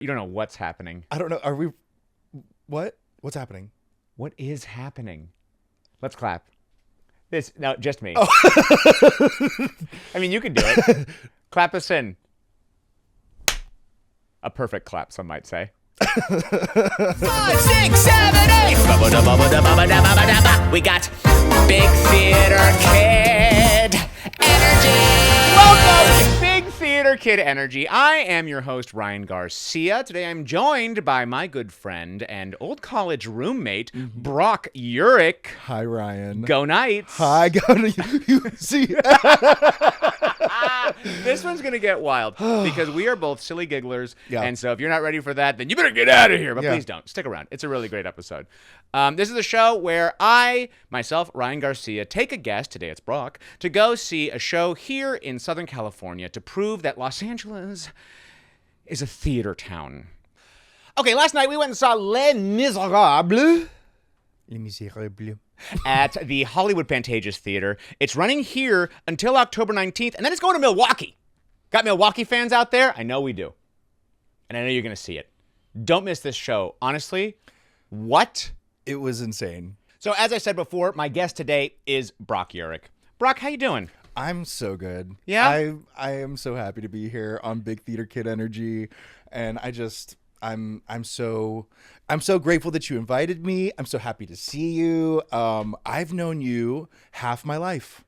You don't know what's happening. I don't know. Are we? What? What's happening? What is happening? Let's clap. No, just me. Oh. I mean, you can do it. Clap us in. A perfect clap, some might say. 5, 6, 7, 8. We got Big Theater Kid Energy. Welcome to Big Theater Kid Energy. I am your host, Ryan Garcia. Today I'm joined by my good friend and old college roommate, Brock Yurich. Hi, Ryan. Go Knights. Hi, go to you. See. This one's going to get wild because we are both silly gigglers. Yeah. And so if you're not ready for that, then you better get out of here. But Yeah. please don't. Stick around. It's a really great episode. This is a show where I, myself, Ryan Garcia, take a guest, today it's Brock, to go see a show here in Southern California to prove that Los Angeles is a theater town. Okay, last night we went and saw Les Misérables. Les Misérables. At the Hollywood Pantages Theatre. It's running here until October 19th, and then it's going to Milwaukee. Got Milwaukee fans out there? I know we do. And I know you're going to see it. Don't miss this show. Honestly, what? It was insane. So as I said before, my guest today is Brock Yurich. Brock, how you doing? I'm so good. Yeah? I am so happy to be here on Big Theater Kid Energy, and I'm so grateful that you invited me. I'm so happy to see you. I've known you half my life.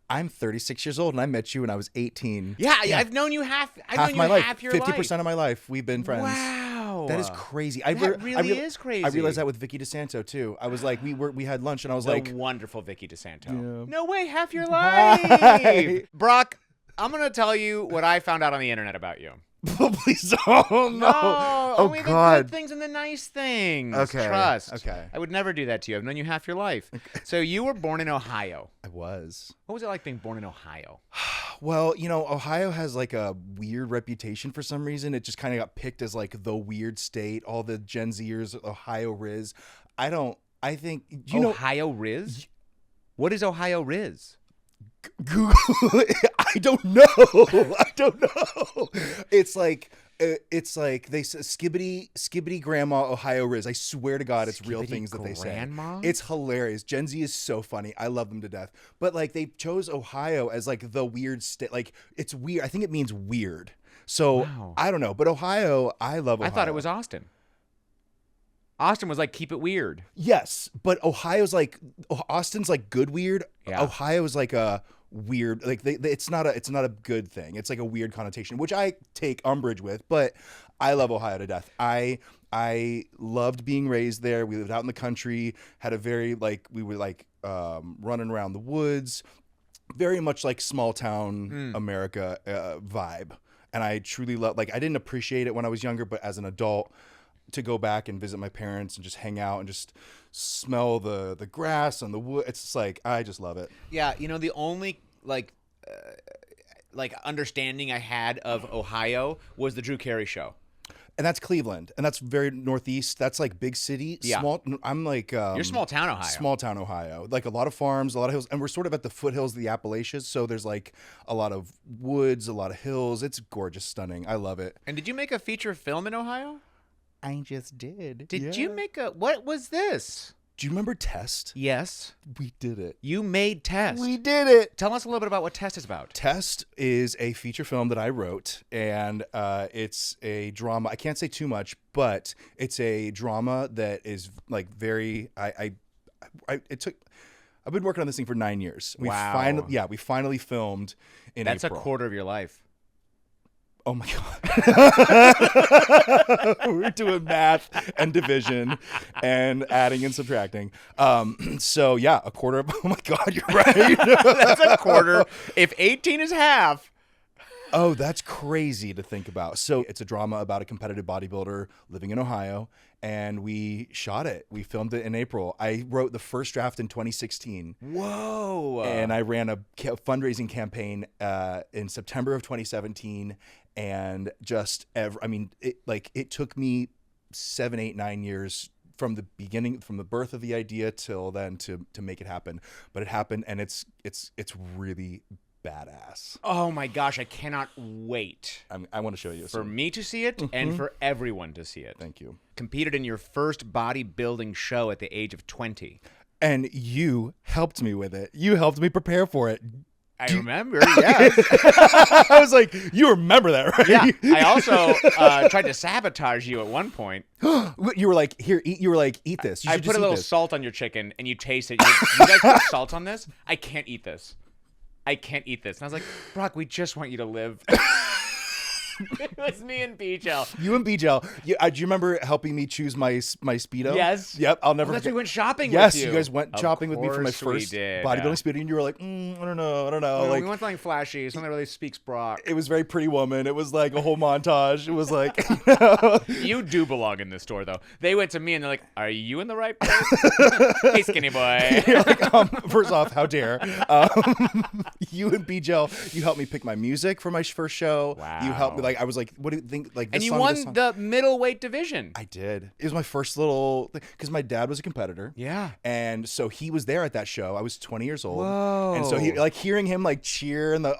I'm 36 years old, and I met you when I was 18. Yeah. I've known you half my life. half your 50% life. of my life, we've been friends. Wow. That is crazy. That really is crazy. I realized that with Vicky DeSanto too. I was like, we had lunch, and I was The like, wonderful Vicky DeSanto. Yeah. No way, half your Hi. life. Brock, I'm going to tell you what I found out on the internet about you. please don't. No. Oh only the God. good things and the nice things. Okay, Trust. okay. I would never do that to you. I've known you half your life. So you were born in Ohio. I was. What was it like being born in Ohio? Well, Ohio has like a weird reputation for some reason. It just kind of got picked as like the weird state. All the Gen Zers, Ohio Riz. I think, Ohio Riz? What is Ohio Riz? Google. I don't know. It's like they say skibbity grandma Ohio Riz. I swear to God, it's real things that they say. Grandma? It's hilarious. Gen Z is so funny. I love them to death. But like they chose Ohio as like the weird state. Like it's weird. I think it means weird. So Wow. I don't know. But Ohio, I love Ohio. I thought it was Austin. Austin was like, keep it weird. Yes, but Ohio's like Austin's like good weird. Yeah. Ohio is like a weird, like it's not a good thing. It's like a weird connotation, which I take umbrage with. But I love Ohio to death. I loved being raised there. We lived out in the country. Had a very we were running around the woods, very much like small town America vibe. And I truly love. Like I didn't appreciate it when I was younger, but as an adult, to go back and visit my parents and just hang out and just smell the grass and the wood. It's just like, I just love it. Yeah, the only like understanding I had of Ohio was the Drew Carey show. And that's Cleveland. And that's very northeast. That's like big city. Yeah. Small. I'm like... You're small town Ohio. Small town Ohio. Like a lot of farms, a lot of hills. And we're sort of at the foothills of the Appalachians. So there's like a lot of woods, a lot of hills. It's gorgeous, stunning. I love it. And did you make a feature film in Ohio? I just did. Did you make what was this? Do you remember Test? Yes. We did it. You made Test. We did it. Tell us a little bit about what Test is about. Test is a feature film that I wrote, and it's a drama. I can't say too much, but it's a drama that is like very. I've been working on this thing for 9 years. Wow. We finally filmed in That's April. a quarter of your life. Oh my God. We're doing math and division and adding and subtracting. So yeah, a quarter of, oh my God, you're right. That's a quarter. If 18 is half. Oh, that's crazy to think about. So it's a drama about a competitive bodybuilder living in Ohio, and we shot it. We filmed it in April. I wrote the first draft in 2016. Whoa. And I ran a fundraising campaign in September of 2017. And just, it took me 7, 8, 9 years from the beginning, from the birth of the idea till then to make it happen. But it happened, and it's really badass. Oh my gosh, I cannot wait I want to show you. for me to see it and for everyone to see it. Thank you. Competed in your first bodybuilding show at the age of 20. And you helped me with it. You helped me prepare for it. I remember, yes. I was like, you remember that, right? Yeah. I also tried to sabotage you at one point. You were like, here, eat. You were like, eat this. You I should put just a eat little this. salt on your chicken, and you taste it. You guys put salt on this? I can't eat this. I can't eat this. And I was like, Brock, we just want you to live. It was me and B-Gel. You and B-Gel. Do you remember helping me choose my Speedo? Yes. Yep. I'll never That's forget. we went shopping Yes, with you. you guys went Of shopping with me for my course we first did. bodybuilding Speedo, and you were like, I don't know. No, like, we want something flashy, something that really speaks Brock. it was very Pretty Woman. It was like a whole montage. It was like, You do belong in this store, though. They went to me and they're like, "Are you in the right place?" Hey, skinny boy. you're like, first off, how dare. You and B-Gel, you helped me pick my music for my first show. Wow. You helped me. Like, I was like, what do you think? Like, this And you song, won this song. the middleweight division. I did. It was my first little, because my dad was a competitor. Yeah. And so he was there at that show. I was 20 years old. Whoa. And so he, like, hearing him like cheer in the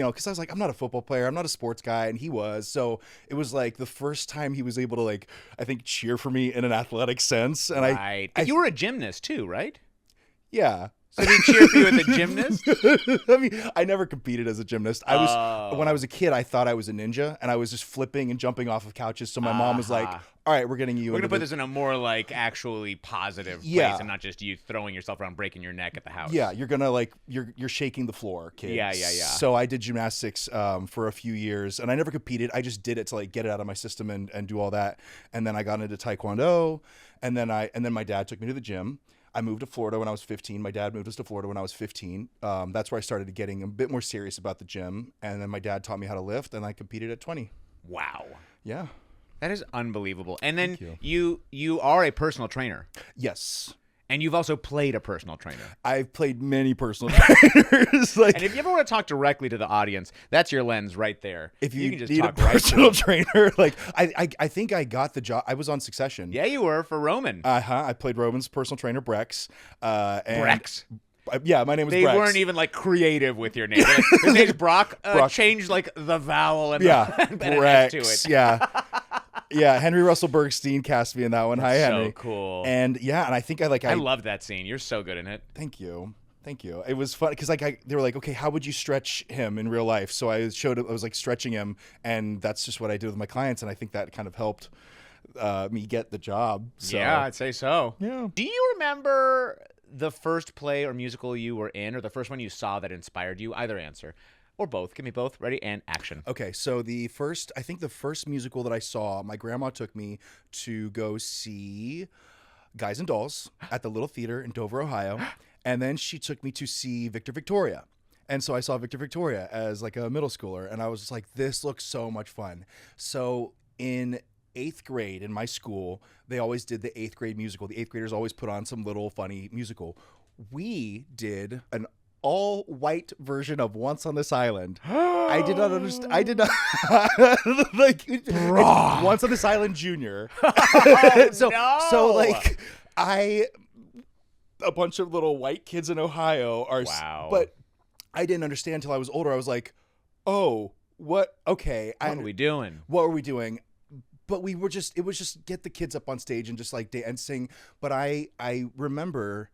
because I was like, I'm not a football player, I'm not a sports guy, and he was. So it was like the first time he was able to, like, I think, cheer for me in an athletic sense. And Right. But you were a gymnast too, right? yeah. So did he cheer for you as a gymnast? I mean, I never competed as a gymnast. I was Oh. when I was a kid, I thought I was a ninja, and I was just flipping and jumping off of couches. So my mom was like, "All right, we're getting you." We're gonna into put the- this in a more like actually positive Yeah. place and not just you throwing yourself around breaking your neck at the house. Yeah, you're gonna like you're shaking the floor, kid. Yeah. So I did gymnastics for a few years, and I never competed. I just did it to like get it out of my system and do all that. And then I got into Taekwondo, and then my dad took me to the gym. I moved to Florida when I was 15. My dad moved us to Florida when I was 15. That's where I started getting a bit more serious about the gym. And then my dad taught me how to lift, and I competed at 20. Wow. Yeah. That is unbelievable. And then Thank you are a personal trainer. Yes. And you've also played a personal trainer. I've played many personal trainers. Like, And if you ever want to talk directly to the audience, that's your lens right there. if you can just need a talk right to personal them. trainer, like I think I got the job. I was on Succession. Yeah, you were for Roman. I played Roman's personal trainer, Brex. And Brex. Yeah, my name was They Brex. weren't even like creative with your name. They're like, his name's Brock. Brock. Change like the vowel and Yeah, and an S to Brex. it. Yeah. Yeah, Henry Russell Bergstein cast me in that one. Hi, so Henry. cool. And yeah, and I think I I loved that scene. You're so good in it. Thank you. It was fun because they were like, okay, how would you stretch him in real life? So I was like stretching him, and that's just what I do with my clients, and I think that kind of helped me get the job. So, Yeah, I'd say so. Yeah. Do you remember the first play or musical you were in, or the first one you saw that inspired you? Either answer. Or both. Give me both. Ready? And action. Okay, so the first musical that I saw, my grandma took me to go see Guys and Dolls at the Little Theater in Dover, Ohio, and then she took me to see Victor Victoria. And so I saw Victor Victoria as like a middle schooler, and I was just like, this looks so much fun. So in 8th grade in my school, they always did the 8th grade musical. The 8th graders always put on some little funny musical. We did an all-white version of Once on This Island. I did not understand. I did not like it's Once on This Island Junior. So like a bunch of little white kids in Ohio are. Wow. But I didn't understand until I was older. I was like, oh, what? Okay, What are we doing? What were we doing? But it was just get the kids up on stage and just like dance and sing. But I remember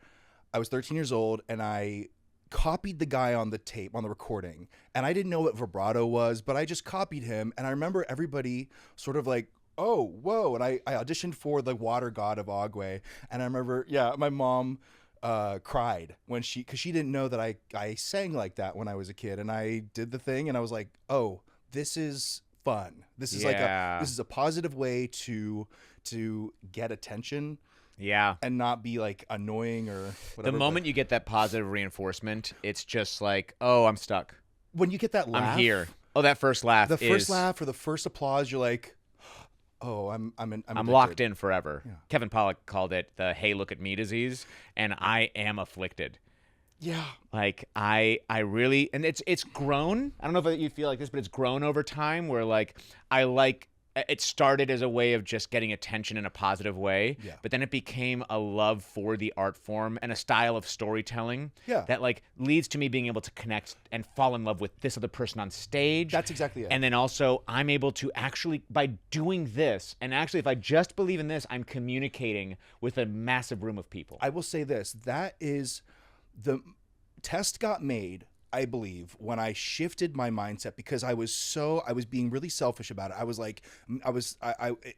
I was 13 years old and I copied the guy on the tape, on the recording, and I didn't know what vibrato was, but I just copied him. And I remember everybody sort of like, oh, whoa. And I auditioned for the water god of Agwe. And I remember, my mom cried because she didn't know that I sang like that when I was a kid. And I did the thing, and I was like, oh, this is fun. This is this is a positive way to get attention. Yeah. And not be like annoying or whatever. The moment you get that positive reinforcement, it's just like, oh, I'm stuck. When you get that laugh, I'm here. Oh, that first laugh. The first laugh or the first applause, you're like, oh, I'm locked in forever. Yeah. Kevin Pollak called it the "Hey, look at me" disease, and I am afflicted. Yeah. Like I really, and it's grown. I don't know if you feel like this, but it's grown over time. Where like I like it started as a way of just getting attention in a positive way, Yeah. but then it became a love for the art form and a style of storytelling that like leads to me being able to connect and fall in love with this other person on stage. That's exactly it. And then also I'm able to actually, by doing this, and actually if I just believe in this, I'm communicating with a massive room of people. I will say this, that is the test got made, I believe, when I shifted my mindset, because I was being really selfish about it. I was like,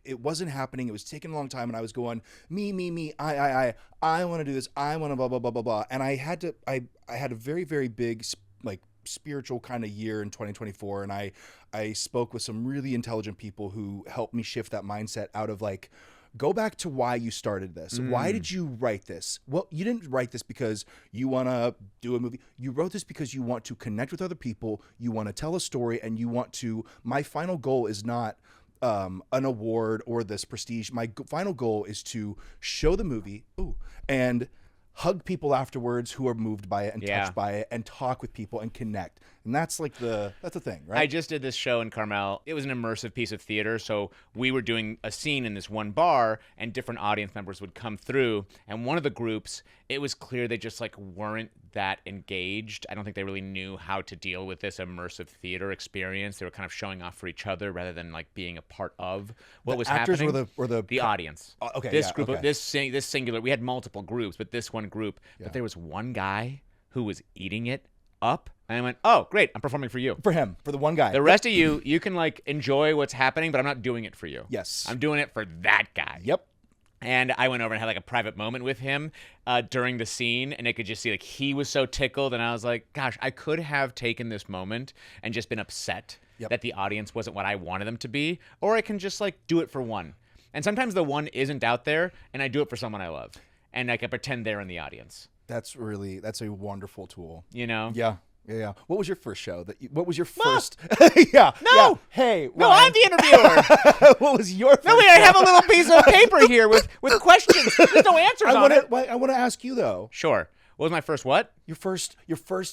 it wasn't happening. It was taking a long time, and I was going, me, I want to do this. I want to blah, blah, blah, blah, blah. And I had a very, very big, like, spiritual kind of year in 2024. And I spoke with some really intelligent people who helped me shift that mindset out of like, go back to why you started this. Why did you write this? Well, you didn't write this because you want to do a movie. You wrote this because you want to connect with other people. You want to tell a story, and you want to. My final goal is not an award or this prestige. My final goal is to show the movie and hug people afterwards who are moved by it and touched by it, and talk with people and connect. And that's like that's the thing, right? I just did this show in Carmel. It was an immersive piece of theater. So we were doing a scene in this one bar, and different audience members would come through. And one of the groups, it was clear they just like weren't that engaged. I don't think they really knew how to deal with this immersive theater experience. They were kind of showing off for each other rather than like being a part of what was actors happening. or the audience. Okay, this yeah, group, okay. this singular. We had multiple groups, but this one group. But there was one guy who was eating it up, and I went, "Oh, great! I'm performing for you." For him, for the one guy. The rest of you can like enjoy what's happening, but I'm not doing it for you. Yes. I'm doing it for that guy. Yep. And I went over and had like a private moment with him during the scene, and I could just see like he was so tickled, and I was like, gosh, I could have taken this moment and just been upset that the audience wasn't what I wanted them to be, or I can just like do it for one. And sometimes the one isn't out there, and I do it for someone I love, and I can pretend they're in the audience. That's a wonderful tool. You know? Yeah. What was your first show? What was your No. first? Yeah. No. Hey. No, Ryan. I'm the interviewer. What was your first No, wait, I have a little piece of paper here with questions. There's no answers on it. I want to ask you though. Sure. What was my first what? Your first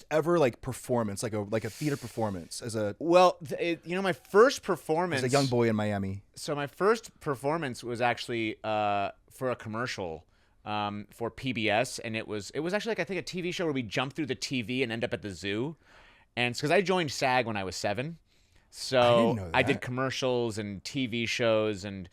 ever like performance, like a theater performance as a My first performance as a young boy in Miami. So my first performance was actually for a commercial for PBS, and it was actually like I think a TV show where we jump through the TV and end up at the zoo. And it's because I joined SAG when I was 7, so I didn't know I did that. commercials and TV shows and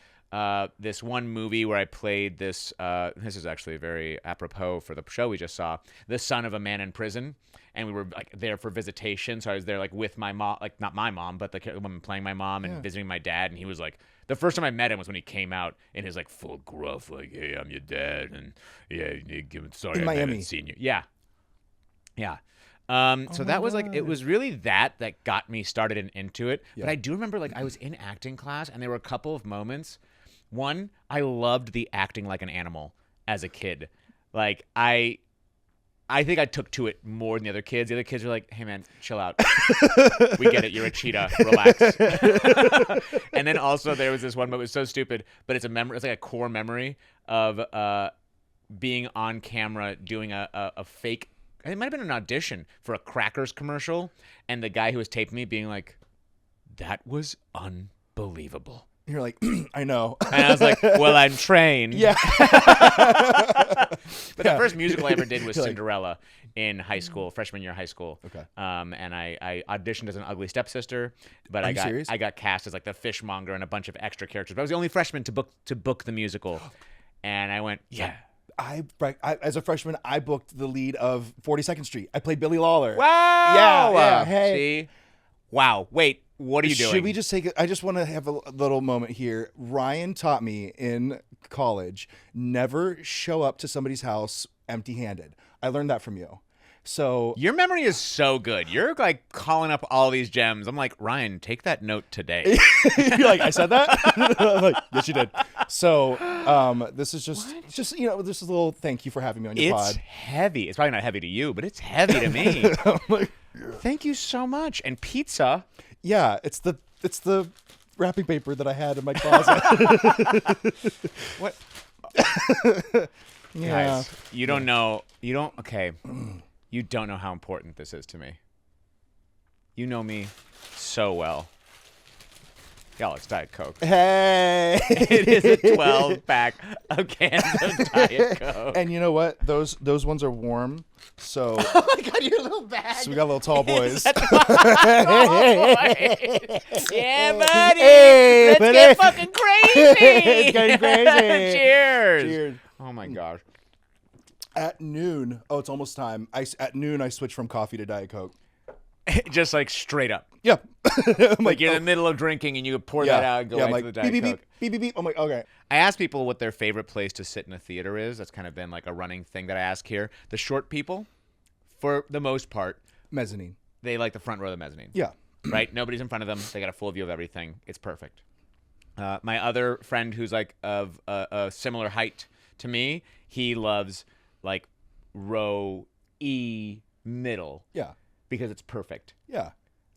this one movie where I played this. This is actually very apropos for the show we just saw, the son of a man in prison. And we were like there for visitation, so I was there like with my mom, like not my mom, but the woman playing my mom, and visiting my dad. And he was like, the first time I met him was when he came out in his like full gruff, like, "Hey, I'm your dad," and sorry, In I Miami. haven't seen you. Yeah. So that was like, it was really that got me started and into it. But I do remember like I was in acting class, and there were a couple of moments. One, I loved the acting like an animal as a kid. Like I think I took to it more than the other kids. The other kids were like, "Hey man, chill out. We get it. You're a cheetah. Relax." And then also there was this one moment, it was so stupid, but it's a memory. It's like a core memory of being on camera doing a fake. It might have been an audition for a Crackers commercial, and the guy who was taping me being like, "That was unbelievable." You're like, I know. And I was like, well, I'm trained. Yeah. But the first musical I ever did was Cinderella in high school, freshman year of high school. Okay. And I auditioned as an ugly stepsister, but Are you serious? I got cast as like the fishmonger and a bunch of extra characters. But I was the only freshman to book the musical. And I went, yeah. I as a freshman, I booked the lead of 42nd Street. I played Billy Lawler. Wow. Yeah. Hey. See? Wow. Wait, what are you doing? Should we just take it? I just want to have a little moment here. Ryan taught me in college, never show up to somebody's house empty-handed. I learned that from you. So Your memory is so good. You're like calling up all these gems. I'm like, Ryan, take that note today. you're like, I said that? I'm like, yes, you did. So this is just this is a little thank you for having me on your It's pod. heavy. It's probably not heavy to you, but it's heavy to me. I'm like, Thank you so much. And pizza. yeah, it's the wrapping paper that I had in my closet. What? Yeah. Guys, you don't know. Okay. You don't know how important this is to me. You know me so well. Y'all, it's Diet Coke. Hey. It is a 12-pack of cans of Diet Coke. And you know what? Those ones are warm. So, Oh my God, your little bag. so we got little tall boys. Yeah, buddy. Hey, Let's buddy. get fucking crazy. It's getting crazy. Cheers. Cheers. Oh my gosh. At noon, oh, it's almost time. At noon, I switched from coffee to Diet Coke. Just like straight up. Yep. I'm Like you're in the middle of drinking and you pour yeah, that out and go yeah, right I'm to like, the Diet beep, beep, Coke. beep, beep, beep, beep. I'm like, okay. I ask people what their favorite place to sit in a theater is. That's kind of been like a running thing that I ask here. The short people, for the most part, Mezzanine. they like the front row of the mezzanine. Yeah. Right? Nobody's in front of them. They got a full view of everything. It's perfect. My other friend who's like of a similar height to me, he loves like row E middle Yeah. because it's perfect. Yeah.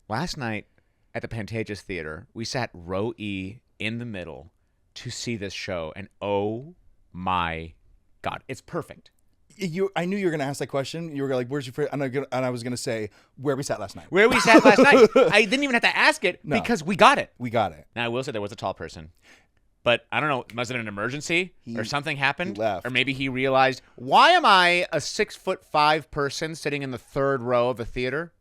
Last night at the Pantages Theatre, we sat row E in the middle to see this show, and oh my God, it's perfect. I knew you were gonna ask that question. You were like, "Where's your favorite?" And I was gonna say, "Where we sat last night." Where we sat last night, I didn't even have to ask it No. because we got it. We got it. Now, I will say there was a tall person. But I don't know, was it an emergency or something happened? he left. Or maybe he realized, why am I a 6'5" person sitting in the third row of a theater?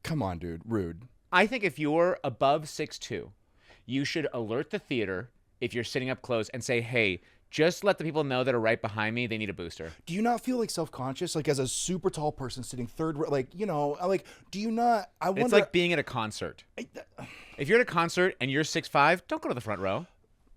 Come on, dude. Rude. I think if you're above 6'2", you should alert the theater if you're sitting up close and say, hey, just let the people know that are right behind me, they need a booster. Do you not feel like self-conscious, like as a super tall person sitting third row? Like, you know, like, do you not? I wonder. It's like being at a concert. If you're at a concert and you're 6'5", don't go to the front row.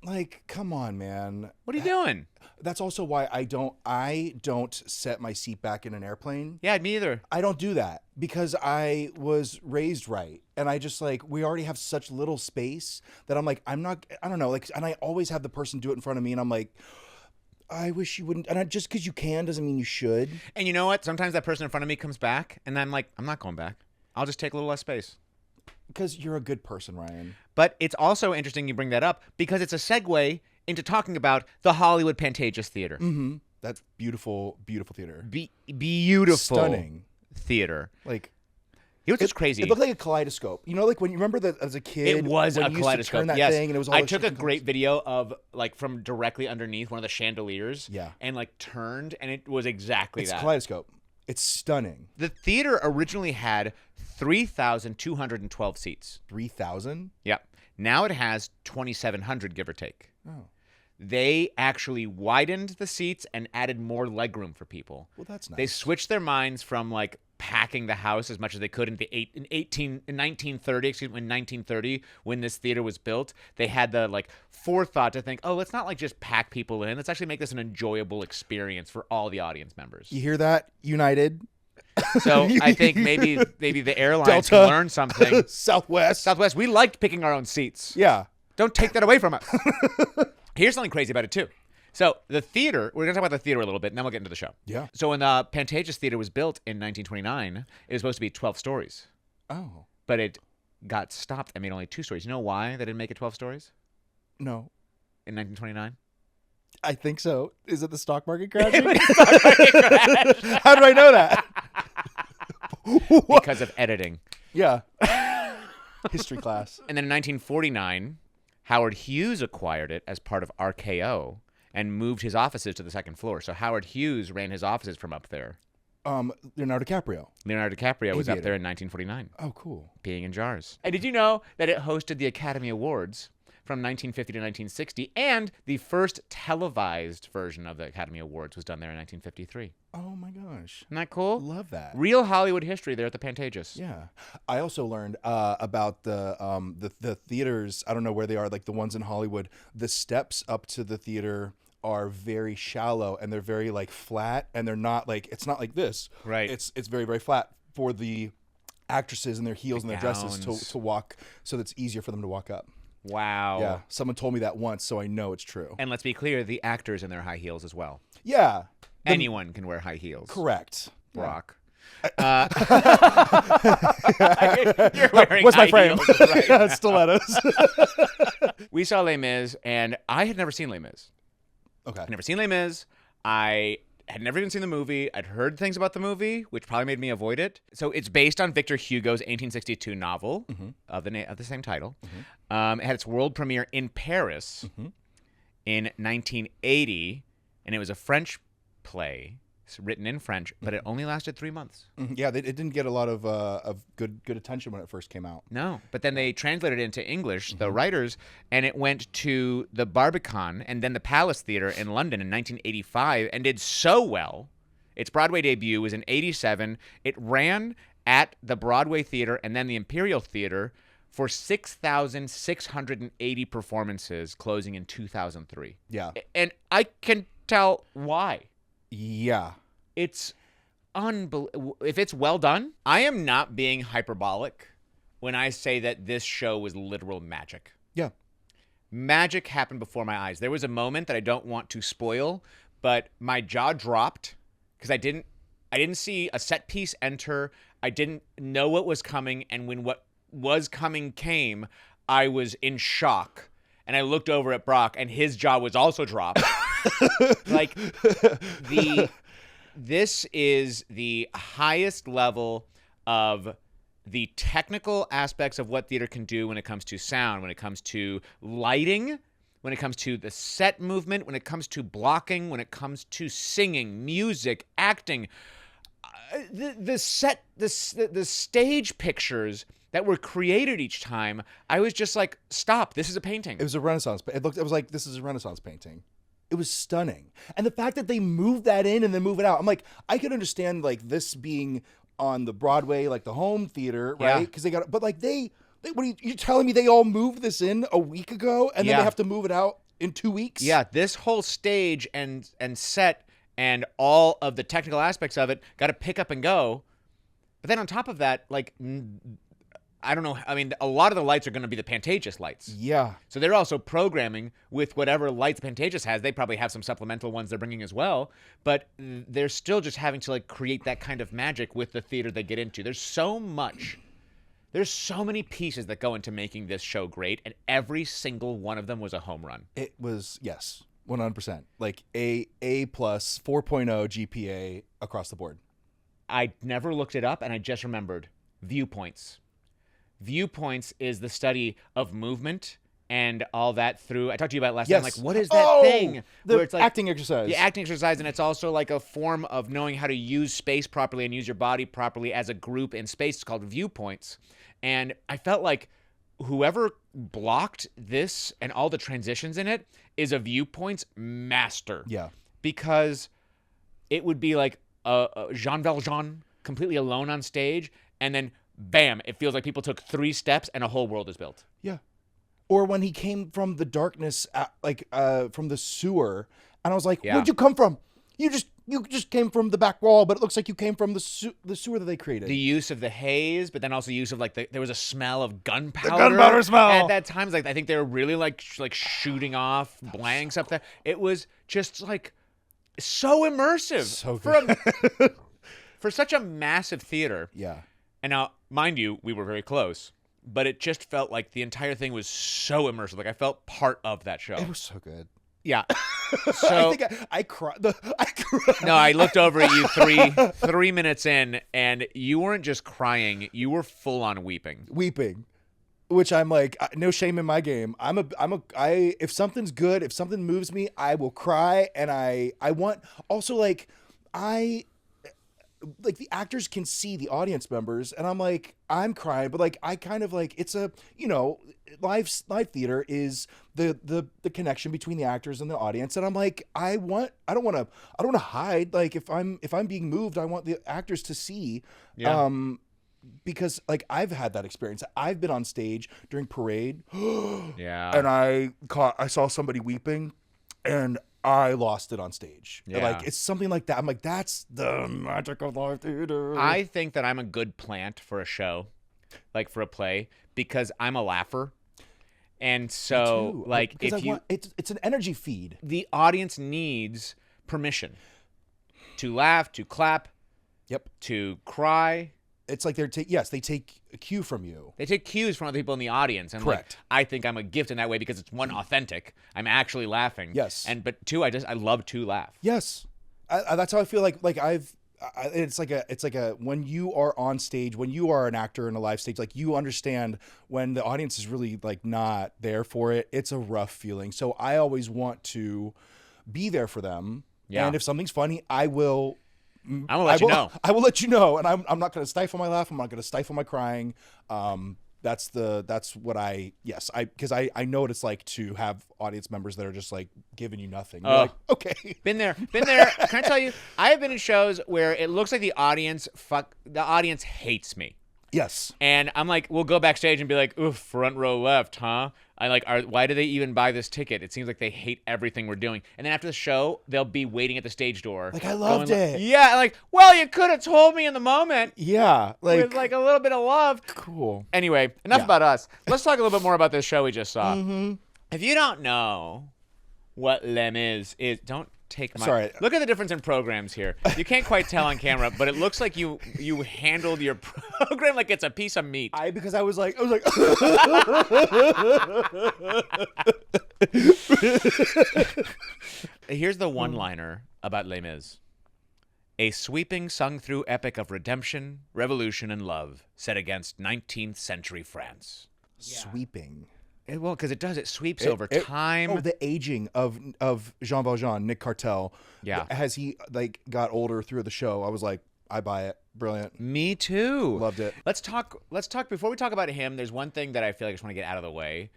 Like, come on, man. What are you doing? That's also why I don't set my seat back in an airplane. Yeah, me either. I don't do that because I was raised right. And I just like, we already have such little space that I'm like, I don't know. Like, and I always have the person do it in front of me. And I'm like, I wish you wouldn't. And just because you can doesn't mean you should. And you know what? Sometimes that person in front of me comes back and I'm like, I'm not going back. I'll just take a little less space. Because you're a good person, Ryan. But it's also interesting you bring that up because it's a segue into talking about the Hollywood Pantages Theatre. Mm-hmm. That's beautiful, beautiful theater. Beautiful. Stunning. Theater. Like, You know what's crazy? It looked like a kaleidoscope. You know, like when you remember that as a kid, It was when a you used to kaleidoscope. turn that Yes, thing and it was all I those took a shifting great colors. video of like from directly underneath one of the chandeliers. Yeah. And like turned, and it was exactly It's that. a kaleidoscope. It's stunning. The theater originally had 3,212 seats. 3,000. Yep. Now it has 2,700, give or take. Oh, They actually widened the seats and added more legroom for people. well, that's nice. They switched their minds from like packing the house as much as they could in 1930, excuse me, in 1930 when this theater was built. They had the like forethought to think, oh, let's not like just pack people in. Let's actually make this an enjoyable experience for all the audience members. You hear that, United? So I think maybe the airlines Delta. can learn something. Southwest. Southwest, we liked picking our own seats. Yeah. Don't take that away from us. Here's something crazy about it, too. So the theater, we're going to talk about the theater a little bit, and then we'll get into the show. Yeah. So when the Pantages Theatre was built in 1929, it was supposed to be 12 stories. Oh, But it got stopped and made only 2 stories. You know why they didn't make it 12 stories no. in 1929? I think so. Is it the stock market crashing? How do I know that? Because of editing. Yeah. History class. And then in 1949, Howard Hughes acquired it as part of RKO and moved his offices to the second floor. So Howard Hughes ran his offices from up there. Leonardo DiCaprio. Leonardo DiCaprio was up Aviator. there in 1949, Oh, cool. peeing in jars. And did you know that it hosted the Academy Awards from 1950 to 1960, and the first televised version of the Academy Awards was done there in 1953. Oh my gosh. Isn't that cool? Love that. Real Hollywood history there at the Pantages. Yeah, I also learned about the theaters. I don't know where they are, like the ones in Hollywood. The steps up to the theater are very shallow and they're very like flat, and they're not like, it's not like this. Right. It's very very flat for the actresses and their heels and their dresses gowns. to walk, so that's easier for them to walk up. Wow. Yeah, someone told me that once, so I know it's true. And let's be clear, the actors in their high heels as well. Yeah, Anyone can wear high heels. correct. Brock. You're wearing What's my high frame? heels right now. Stilettos. We saw Les Mis, and I had never seen Les Mis. Okay. I'd never seen Les Mis. I had never even seen the movie. I'd heard things about the movie, which probably made me avoid it. So it's based on Victor Hugo's 1862 novel of the same title. It had its world premiere in Paris in 1980, and it was a French play. It's written in French, but it only lasted 3 months. Yeah, it didn't get a lot of good attention when it first came out. No, but then they translated it into English, the writers, and it went to the Barbican and then the Palace Theatre in London in 1985 and did so well. Its Broadway debut was in 87. It ran at the Broadway Theatre and then the Imperial Theatre for 6,680 performances, closing in 2003. Yeah. And I can tell why. Yeah. It's unbelievable. If it's well done, I am not being hyperbolic when I say that this show was literal magic. Yeah. Magic happened before my eyes. There was a moment that I don't want to spoil, but my jaw dropped because I didn't see a set piece enter. I didn't know what was coming, and when what was coming came, I was in shock. And I looked over at Brock, and his jaw was also dropped. Like, this is the highest level of the technical aspects of what theater can do when it comes to sound, when it comes to lighting, when it comes to the set movement, when it comes to blocking, when it comes to singing, music, acting. The stage pictures that were created each time, I was just like, stop, this is a painting. It was a Renaissance. It was like, this is a Renaissance painting. It was stunning. And the fact that they moved that in and then move it out, I'm like, I could understand like this being on the Broadway, like the home theater, right? Because they got, but like what are you telling me they all moved this in a week ago and then they have to move it out in 2 weeks? Yeah, this whole stage and set and all of the technical aspects of it got to pick up and go. But then on top of that, like, I don't know. I mean, a lot of the lights are going to be the Pantages lights. Yeah. So they're also programming with whatever lights Pantages has. They probably have some supplemental ones they're bringing as well. But they're still just having to like create that kind of magic with the theater they get into. There's so much. There's so many pieces that go into making this show great, and every single one of them was a home run. It was, yes, 100%. Like A plus 4.0 GPA across the board. I never looked it up, and I just remembered viewpoints. Viewpoints is the study of movement and all that through. I talked to you about it last time. Like, what is that thing? The where it's like acting exercise. The acting exercise, and it's also like a form of knowing how to use space properly and use your body properly as a group in space. It's called viewpoints. And I felt like whoever blocked this and all the transitions in it is a viewpoints master. Yeah. Because it would be like Jean Valjean completely alone on stage, and then bam, it feels like people took 3 steps and a whole world is built. Yeah. Or when he came from the darkness, from the sewer, and I was like, where'd you come from? You just came from the back wall, but it looks like you came from the sewer that they created. The use of the haze, but then also use of like there was a smell of gunpowder. The gunpowder smell. At that time, like I think they were really like shooting off blanks up there. It was just like so immersive. So good. For such a massive theater. Yeah. And now, mind you, we were very close, but it just felt like the entire thing was so immersive. Like I felt part of that show. It was so good. Yeah. So I think I cried. I cried. No, I looked over at you 3 minutes in, and you weren't just crying; you were full on weeping. Weeping, which I'm like, no shame in my game. If something's good, if something moves me, I will cry, and I want also like the actors can see the audience members, and I'm like, I'm crying, but like I kind of like, it's a, live theater is the connection between the actors and the audience, and I'm like, I don't want to hide. Like if I'm being moved, I want the actors to see. Yeah. Because like I've had that experience. I've been on stage during parade. Yeah. And I saw somebody weeping, and I lost it on stage. Yeah. Like it's something like that. I'm like, that's the magic of live theater. I think that I'm a good plant for a show, like for a play, because I'm a laugher. And so like it's an energy feed. The audience needs permission to laugh, to clap, to cry. It's like they take a cue from you. They take cues from other people in the audience. And correct. Like, I think I'm a gift in that way because it's one, authentic. I'm actually laughing. Yes. But two, I love to laugh. Yes. That's how I feel like it's like a when you are on stage, when you are an actor in a live stage, like you understand when the audience is really like not there for it. It's a rough feeling. So I always want to be there for them. Yeah. And if something's funny, I will let you know. I will let you know. And I'm not going to stifle my laugh. I'm not going to stifle my crying. That's what because I know what it's like to have audience members that are just like giving you nothing. You're like, okay. Been there. Can I tell you, I have been in shows where it looks like the audience hates me. Yes. And I'm like, we'll go backstage and be like, oof, front row left, huh? Why do they even buy this ticket? It seems like they hate everything we're doing. And then after the show, they'll be waiting at the stage door. Like, I loved it. Yeah, like, well, you could have told me in the moment. Yeah. With like a little bit of love. Cool. Anyway, enough about us. Let's talk a little bit more about this show we just saw. Mm-hmm. If you don't know what Les Mis is, don't take my... Sorry. Look at the difference in programs here. You can't quite tell on camera, but it looks like you handled your program like it's a piece of meat. Because I was like Here's the one-liner about Les Mis. A sweeping sung-through epic of redemption, revolution, and love set against 19th century France. Sweeping. Well, because it does. It sweeps over time. Oh, the aging of Jean Valjean, Nick Cartell. Yeah. As he like got older through the show, I was like, I buy it. Brilliant. Me too. Loved it. Let's talk before we talk about him. There's one thing that I feel like I just want to get out of the way.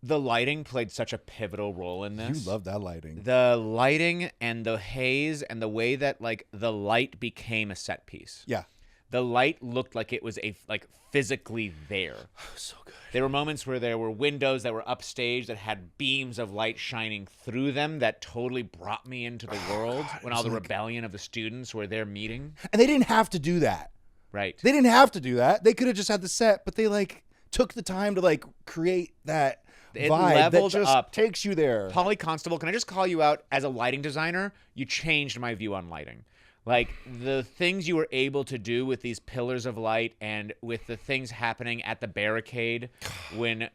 The lighting played such a pivotal role in this. You love that lighting. The lighting and the haze and the way that like the light became a set piece. Yeah. The light looked like it was physically there. So good. There were moments where there were windows that were upstage that had beams of light shining through them that totally brought me into the world when all the rebellion of the students were there meeting. And they didn't have to do that. Right. They didn't have to do that. They could have just had the set, but they like took the time to like create that vibe leveled that just up. takes you there. Polly Constable, can I just call you out as a lighting designer? You changed my view on lighting. Like the things you were able to do with these pillars of light and with the things happening at the barricade when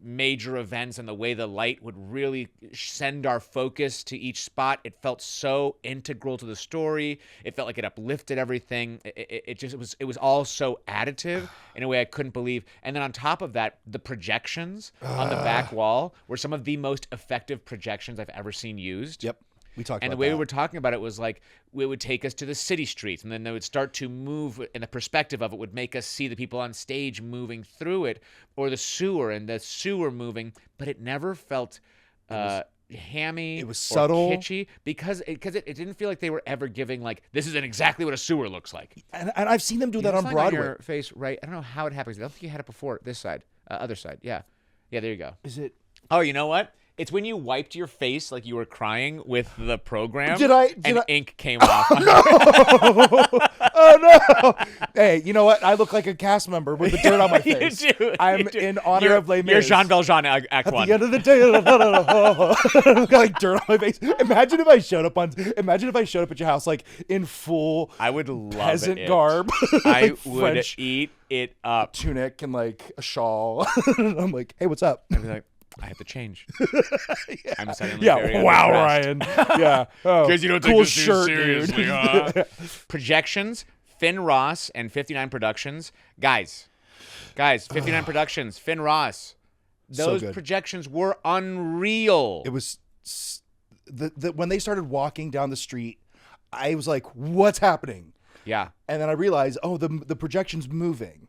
major events and the way the light would really send our focus to each spot, it felt so integral to the story. It felt like it uplifted everything. It was all so additive in a way I couldn't believe. And then on top of that, the projections on the back wall were some of the most effective projections I've ever seen used. Yep. We talked and about the way that. we were talking about it was like it would take us to the city streets, and then they would start to move, and the perspective of it would make us see the people on stage moving through it, or the sewer moving, but it never felt hammy. It was subtle, or kitschy, because it didn't feel like they were ever giving like this is exactly what a sewer looks like. And I've seen them do that on Something Broadway. On your face, right? I don't know how it happens. I don't think you had it before. This side, other side. Yeah, there you go. Is it? Oh, you know what? It's when you wiped your face like you were crying with the program. Did ink came off. Oh no! Hey, you know what? I look like a cast member with the dirt on my face. You do. I'm in honor of Les Mis. You're Jean Valjean Act At 1. the end of the day, I've got like dirt on my face. Imagine if I showed up at your house like in full I would love peasant it. garb. I like would French eat it up. tunic and like a shawl. I'm like, hey, what's up? I'd be like, I have to change. Yeah. I'm suddenly very wow, underdressed. Ryan. Yeah. Oh, Because you don't cool take this shirt, seriously, dude. huh? Projections, Finn Ross and 59 Productions. Guys, 59 Productions, Finn Ross. Those good. projections were unreal. It was when they started walking down the street, I was like, what's happening? Yeah. And then I realized, the projection's moving.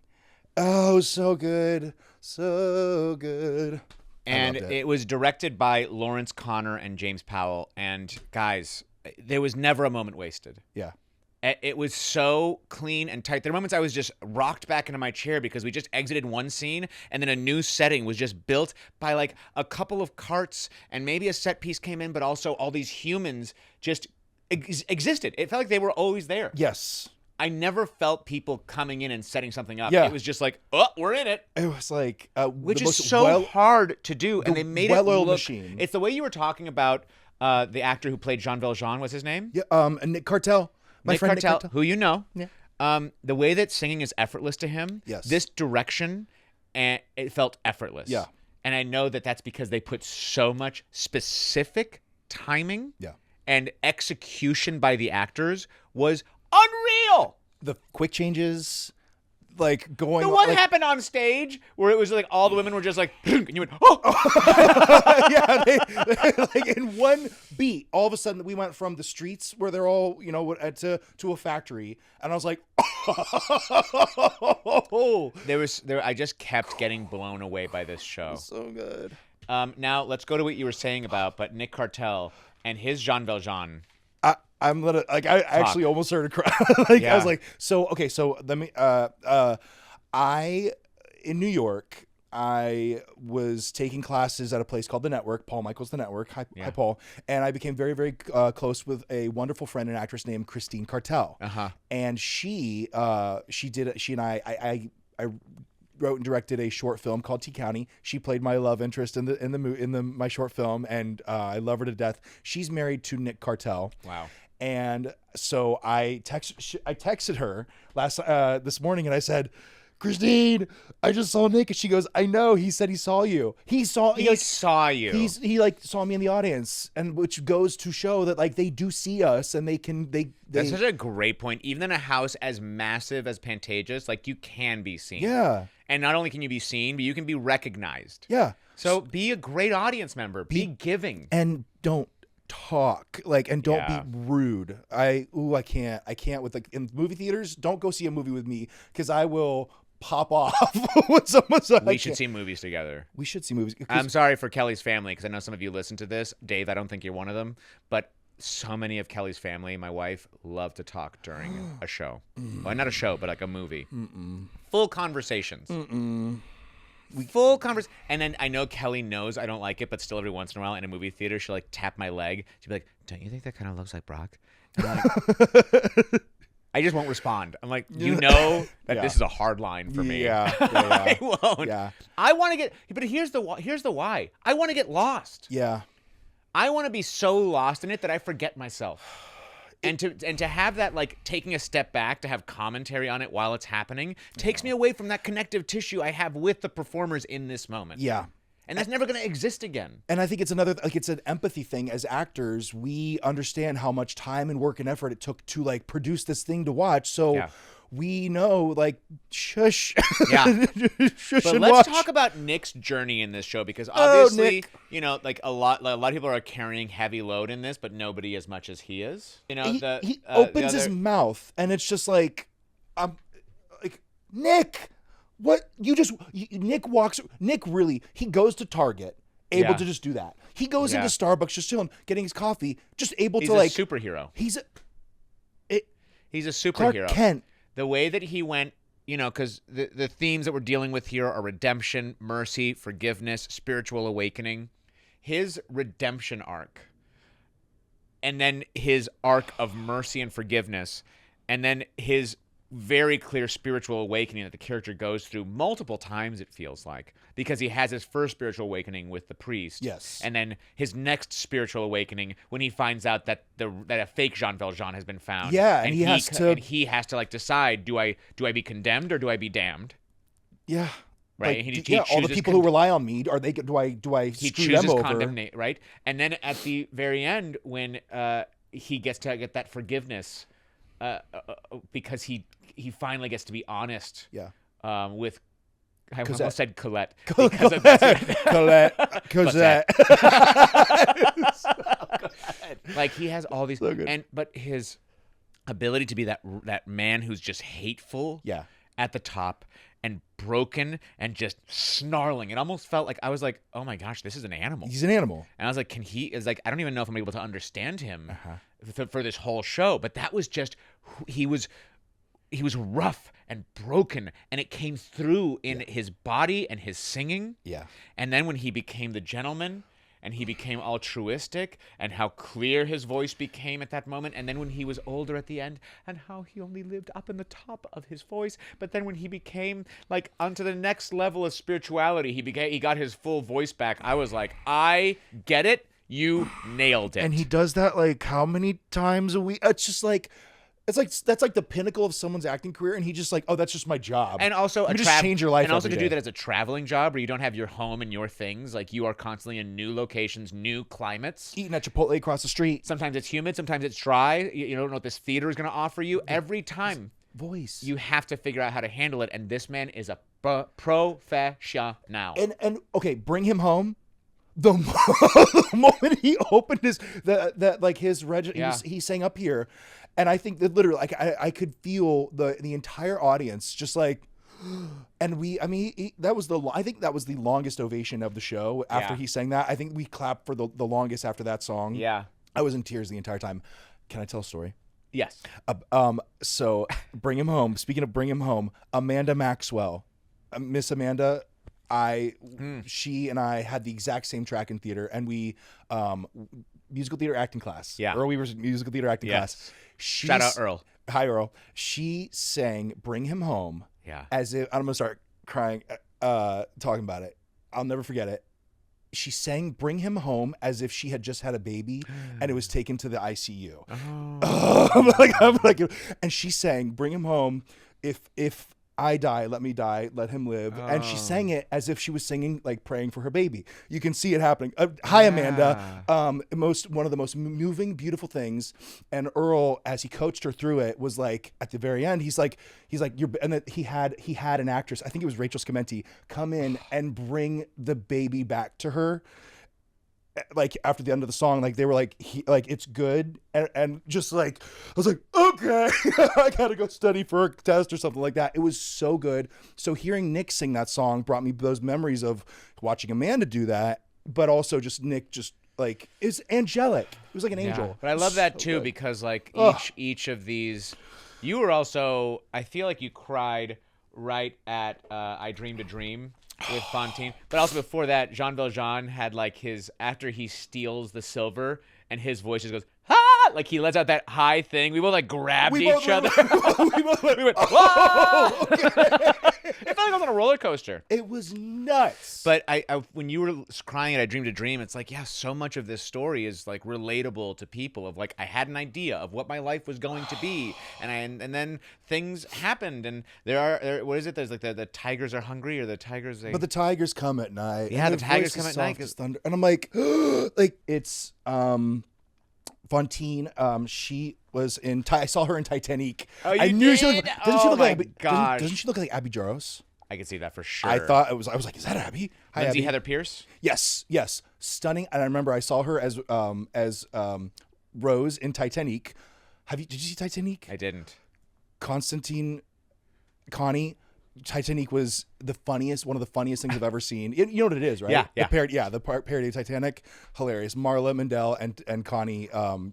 Oh, so good. So good. And it was directed by Lawrence Connor and James Powell. And guys, there was never a moment wasted. Yeah. It was so clean and tight. There were moments I was just rocked back into my chair because we just exited one scene and then a new setting was just built by like a couple of carts and maybe a set piece came in, but also all these humans just existed. It felt like they were always there. Yes. I never felt people coming in and setting something up. Yeah. It was just like, oh, we're in it. It was like Which the is most so hard to do. And the they made well-oiled it look... machine. It's the way you were talking about the actor who played Jean Valjean. What's his name? Yeah. And Nick Cartell. My friend Nick Cartell. Who you know. Yeah. The way that singing is effortless to him. Yes. This direction, and it felt effortless. Yeah. And I know that that's because they put so much specific timing. Yeah. and execution by the actors was unreal. The quick changes, like going. The one like, happened on stage where it was like all the women were just like, and you went, oh. yeah, like in one beat, all of a sudden we went from the streets where they're all, to a factory, and I was like, oh, I just kept getting blown away by this show. so good. Now let's go to what you were saying but Nick Cartell and his Jean Valjean. I'm gonna like I actually almost started crying. I was like, so let me I in New York, I was taking classes at a place called The Network. Paul Michael's The Network. Hi Paul. And I became very, very close with a wonderful friend and actress named Christine Cartell. And she and I wrote and directed a short film called T County. She played my love interest in my short film, and I love her to death. She's married to Nick Cartell. Wow. And so I texted her this morning, and I said, Christine, I just saw Nick. And she goes, I know. He said he saw you. He saw you. He saw me in the audience, and which goes to show that like they do see us, and they. That's such a great point. Even in a house as massive as Pantages, like you can be seen. Yeah. And not only can you be seen, but you can be recognized. Yeah. So be a great audience member. Be giving. And don't talk and don't be rude. I can't with in movie theaters. Don't go see a movie with me because I will pop off when someone's like, we should see movies together. We should see movies. I'm sorry for Kelly's family because I know some of you listen to this. Dave, I don't think you're one of them, but so many of Kelly's family, my wife, love to talk during a show. Well, not a show, but like a movie. Full conversations. Full conversation. And then I know Kelly knows I don't like it, but still every once in a while in a movie theater, she'll like tap my leg. She'll be like, don't you think that kind of looks like Brock? And I'm like, I just won't respond. I'm like, you know that this is a hard line for me. I won't. Yeah. I want to get, but here's the why. I want to get lost. Yeah. I want to be so lost in it that I forget myself. And to have that, like, taking a step back to have commentary on it while it's happening takes me away from that connective tissue I have with the performers in this moment. Yeah. And that's never going to exist again. And I think it's it's an empathy thing. As actors, we understand how much time and work and effort it took to like produce this thing to watch. So we know, like, shush. Yeah. Shush but and let's watch. talk about Nick's journey in this show because obviously, Nick. Like a lot of people are carrying heavy load in this, but nobody as much as he is. He opens his mouth and it's just like, Nick. What Nick really, he goes to Target, able to just do that. He goes into Starbucks, just chilling, getting his coffee, just able to like. He's a superhero. He's a superhero. Clark Kent. The way that he went, because the themes that we're dealing with here are redemption, mercy, forgiveness, spiritual awakening. His redemption arc, and then his arc of mercy and forgiveness, and then his very clear spiritual awakening that the character goes through multiple times, it feels like, because he has his first spiritual awakening with the priest. Yes. And then his next spiritual awakening when he finds out that a fake Jean Valjean has been found. Yeah, and he has to like decide, do I be condemned or do I be damned? Yeah. Right. Like, he all the people who rely on me, are they? Do I he screw chooses them over? condemnation, right? And then at the very end, when he gets to get that forgiveness, because he finally gets to be honest. Yeah. With I almost said Colette. Cosette. Like he has all these, So good. but his ability to be that man who's just hateful. Yeah. At the top and broken and just snarling. It almost felt like I was like, oh my gosh, this is an animal. He's an animal. And I was like, I don't even know if I'm able to understand him for this whole show. But that was just, he was rough and broken, and it came through in his body and his singing. Yeah. And then when he became the gentleman and he became altruistic, and how clear his voice became at that moment, and then when he was older at the end, and how he only lived up in the top of his voice, but then when he became like onto the next level of spirituality, he got his full voice back. I was like, I get it. You nailed it. And he does that like how many times a week? It's just like, It's like that's like the pinnacle of someone's acting career, and he just like, oh, that's just my job. And also, just change your life. And also every to do day. that as a traveling job, where you don't have your home and your things. Like you are constantly in new locations, new climates. Eating at Chipotle across the street. Sometimes it's humid, sometimes it's dry. You don't know what this theater is going to offer you. Every time, Voice. you have to figure out how to handle it. And this man is a professional. And okay, bring him home. The moment he opened his he sang up here, and I think that literally like I could feel the entire audience just like, and I think that was the longest ovation of the show after he sang that. I think we clapped for the longest after that song. Yeah. I was in tears the entire time. Can I tell a story? Yes. So bring him home. Speaking of bring him home, Amanda Maxwell, Miss Amanda. She and I had the exact same track in theater, and we musical theater acting class. Yeah. Earl Weaver's musical theater acting class. Shout out Earl. Hi Earl. She sang "Bring Him Home." Yeah. As if I'm gonna start crying, talking about it. I'll never forget it. She sang "Bring Him Home" as if she had just had a baby and it was taken to the ICU. I'm like, and she sang "Bring Him Home." If I die, let me die, let him live. And she sang it as if she was singing, like praying for her baby. You can see it happening. Hi, Amanda. One of the most moving, beautiful things. And Earl, as he coached her through it, was like, at the very end, he's like, and then he had an actress, I think it was Rachel Scamenti, come in and bring the baby back to her. Like after the end of the song, like they were like, it's good, and just like I was like, okay, I gotta go study for a test or something like that. It was so good. So hearing Nick sing that song brought me those memories of watching Amanda do that, but also just Nick just like is angelic. It was like an angel. But I love that too, because like each of these, you were also, I feel like you cried right at I Dreamed a Dream with Fontaine, but also before that, Jean Valjean had like his, after he steals the silver and his voice just goes, ah! Like he lets out that high thing. We both like grabbed each other. We went, whoa! It felt like I was on a roller coaster. It was nuts. But I when you were crying at I Dreamed a Dream, it's like, yeah, so much of this story is like relatable to people of like, I had an idea of what my life was going to be. And then things happened, and there what is it? There's like the tigers are hungry, or the tigers. But the tigers come at night. Yeah, and the tigers come voice is at night. soft as thunder. And I'm like, like it's Fontaine. She was in. I saw her in Titanic. Oh, you I knew did? she looked. Doesn't she look my like? gosh. Doesn't she look like Abby Jaros? I can see that for sure. I thought it was. I was like, is that Abby? Hi, Lindsay Abby. Heather Pierce. Yes, stunning. And I remember I saw her as Rose in Titanic. Did you see Titanic? I didn't. Connie. Titanic was one of the funniest things I've ever seen. You know what it is, right? Yeah. The parody of Titanic, hilarious. Marla Mandel and Connie,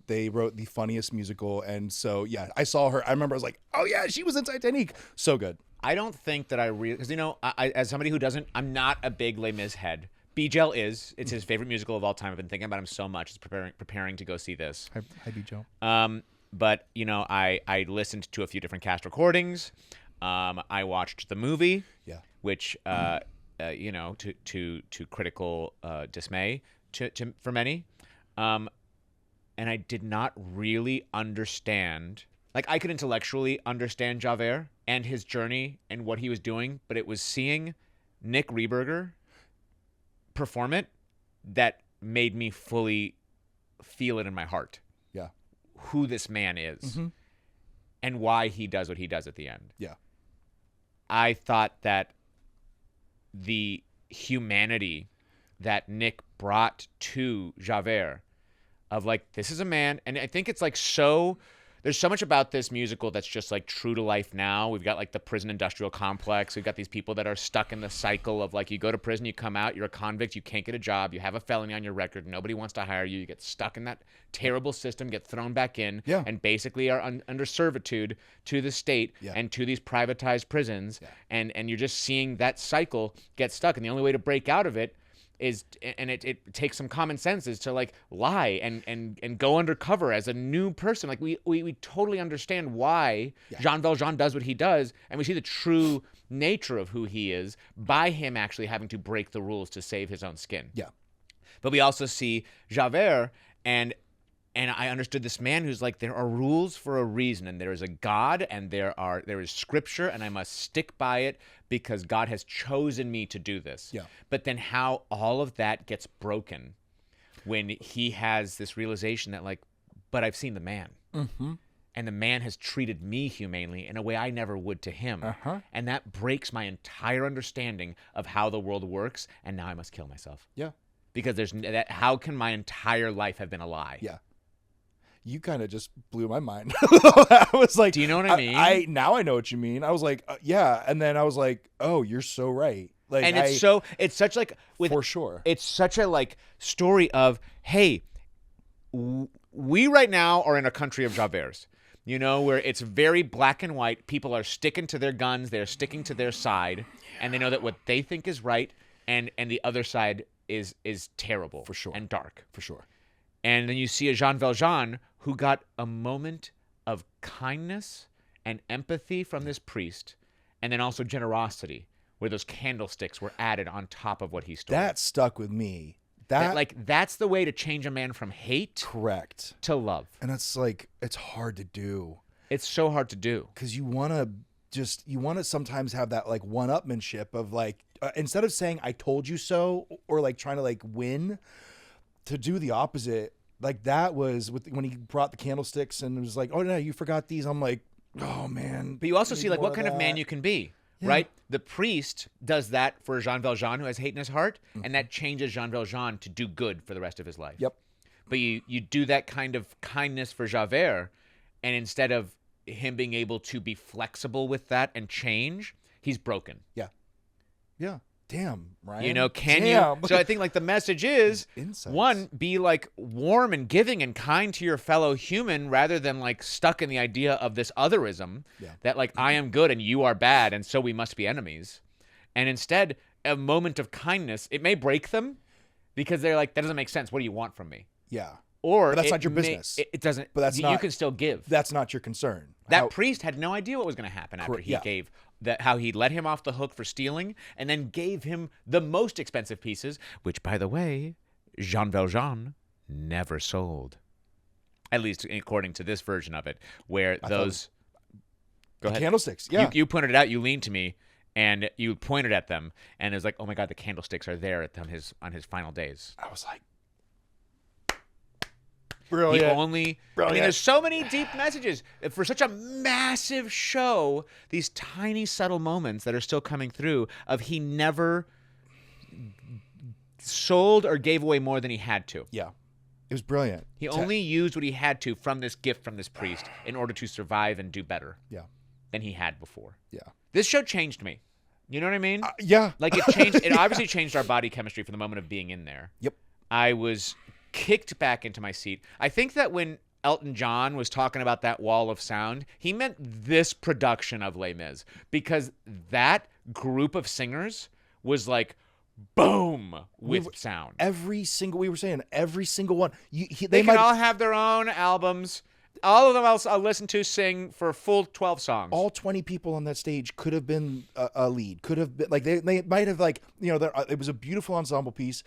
they wrote the funniest musical, and so yeah, I saw her. I remember I was like, oh yeah, she was in Titanic. So good. I don't think that I really, because I as somebody who doesn't, I'm not a big Les Mis head. B-Gel is. It's his favorite musical of all time. I've been thinking about him so much. It's preparing to go see this. Hi B-Joe. But I listened to a few different cast recordings. I watched the movie, which to critical dismay for many, and I did not really understand. Like I could intellectually understand Javert and his journey and what he was doing, but it was seeing Nick Rieberger perform it that made me fully feel it in my heart. Yeah, who this man is, and why he does what he does at the end. Yeah. I thought that the humanity that Nick brought to Javert of like, this is a man, and I think it's like there's so much about this musical that's just like true to life now. We've got like the prison industrial complex. We've got these people that are stuck in the cycle of like, you go to prison, you come out, you're a convict, you can't get a job, you have a felony on your record, nobody wants to hire you, you get stuck in that terrible system, get thrown back in, and basically are under servitude to the state and to these privatized prisons, and you're just seeing that cycle get stuck, and the only way to break out of it is, and it takes some common sense, is to like lie and go undercover as a new person. Like we totally understand why Jean Valjean does what he does, and we see the true nature of who he is by him actually having to break the rules to save his own skin. Yeah. But we also see Javert, and And I understood this man who's like, there are rules for a reason, and there is a God, and there is scripture, and I must stick by it because God has chosen me to do this. Yeah. But then how all of that gets broken when he has this realization that, like, but I've seen the man. Mm-hmm. And the man has treated me humanely in a way I never would to him. Uh-huh. And that breaks my entire understanding of how the world works, and now I must kill myself. Yeah. Because there's that. How can my entire life have been a lie? Yeah. You kind of just blew my mind. I was like, do you know what I mean? Now I know what you mean. I was like, yeah. And then I was like, oh, you're so right. Like, And it's such like, for sure. It's such a like story of, hey, we right now are in a country of Javerts, you know, where it's very black and white. People are sticking to their guns. They're sticking to their side, and they know that what they think is right, and the other side is terrible, For sure. and dark. For sure. And then you see a Jean Valjean who got a moment of kindness and empathy from this priest, and then also generosity, where those candlesticks were added on top of what he stole. That stuck with me. That's the way to change a man from hate Correct. to love. And it's like, it's hard to do. It's so hard to do. Because you want to sometimes have that like one-upmanship of like, instead of saying, I told you so, or like trying to like win, to do the opposite. Like that was when he brought the candlesticks and it was like, oh no, you forgot these. I'm like, oh man. But you also see like more what kind of man that. you can be, right? The priest does that for Jean Valjean, who has hate in his heart, and that changes Jean Valjean to do good for the rest of his life. Yep. But you do that kind of kindness for Javert, and instead of him being able to be flexible with that and change, he's broken. Yeah. Yeah. Damn, Ryan. You know, can Damn. you? So I think like the message is, Insights. one, be like warm and giving and kind to your fellow human rather than like stuck in the idea of this otherism that like I am good and you are bad and so we must be enemies. And instead, a moment of kindness, it may break them because they're like, that doesn't make sense. What do you want from me? Yeah. Or But that's not your business. It doesn't. But that's you not- can still give. That's not your concern. That priest had no idea what was going to happen after Correct, he yeah. gave how he let him off the hook for stealing and then gave him the most expensive pieces, which, by the way, Jean Valjean never sold. At least according to this version of it, where those... Go ahead. Candlesticks, yeah. You pointed it out. You leaned to me, and you pointed at them, and it was like, oh my God, the candlesticks are there on his final days. I was like, He brilliant. only. I mean, Brilliant. there's so many deep messages for such a massive show. These tiny, subtle moments that are still coming through. Of he never sold or gave away more than he had to. Yeah. It was brilliant. He only used what he had to from this gift from this priest in order to survive and do better Yeah. than he had before. Yeah. This show changed me. You know what I mean? Yeah. Like it changed. It obviously changed our body chemistry from the moment of being in there. Yep. I was kicked back into my seat. I think that when Elton John was talking about that wall of sound, he meant this production of Les Mis, because that group of singers was like boom with sound. We were saying every single one. They can all have their own albums. All of them I'll listen to sing for full 12 songs. all 20 people on that stage could have been a lead. Could have been like they might have like, you know, it was a beautiful ensemble piece.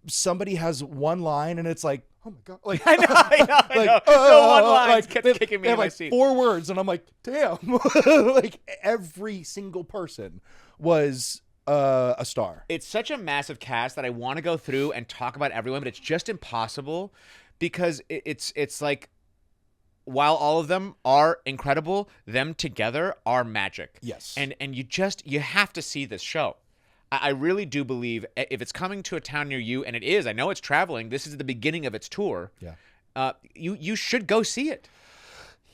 Somebody has one line and it's like, oh my God, like I know. like, No one line like, kept they- kicking me they in have my like seat. 4 words and I'm like, damn. Like every single person was a star. It's such a massive cast that I want to go through and talk about everyone, but it's just impossible because it's like, while all of them are incredible, them together are magic. Yes. And you have to see this show. I really do believe if it's coming to a town near you, and it is, I know it's traveling, this is the beginning of its tour. Yeah. You should go see it.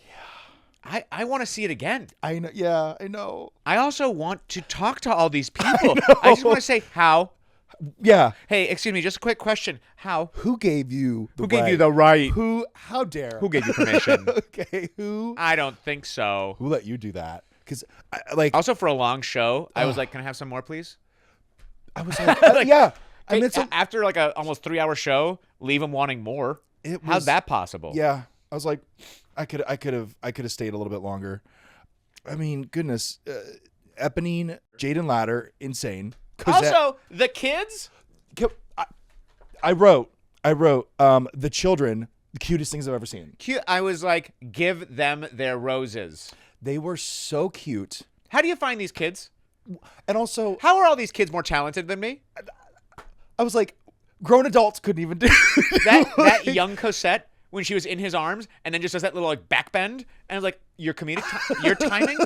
Yeah. I want to see it again. I know. Yeah, I know. I also want to talk to all these people. I just want to say, how? Yeah. Hey, excuse me, just a quick question. How? Who gave you the Who gave you the right? Who? How dare? Who gave you permission? Okay. Who? I don't think so. Who let you do that? Because like Also, for a long show, I was like, can I have some more, please? I was like, yeah. I mean, it's After like a almost 3-hour show, leave them wanting more. How's that possible? Yeah, I was like, I could have stayed a little bit longer. I mean, goodness, Eponine, Jaden Ladder, insane. Also, the kids. I wrote, the children The cutest things I've ever seen. Cute. I was like, give them their roses. They were so cute. How do you find these kids? And also, How are all these kids more talented than me? I was like, grown adults couldn't even do That young Cosette, when she was in his arms and then just does that little like back bend, and I was like, your your timing,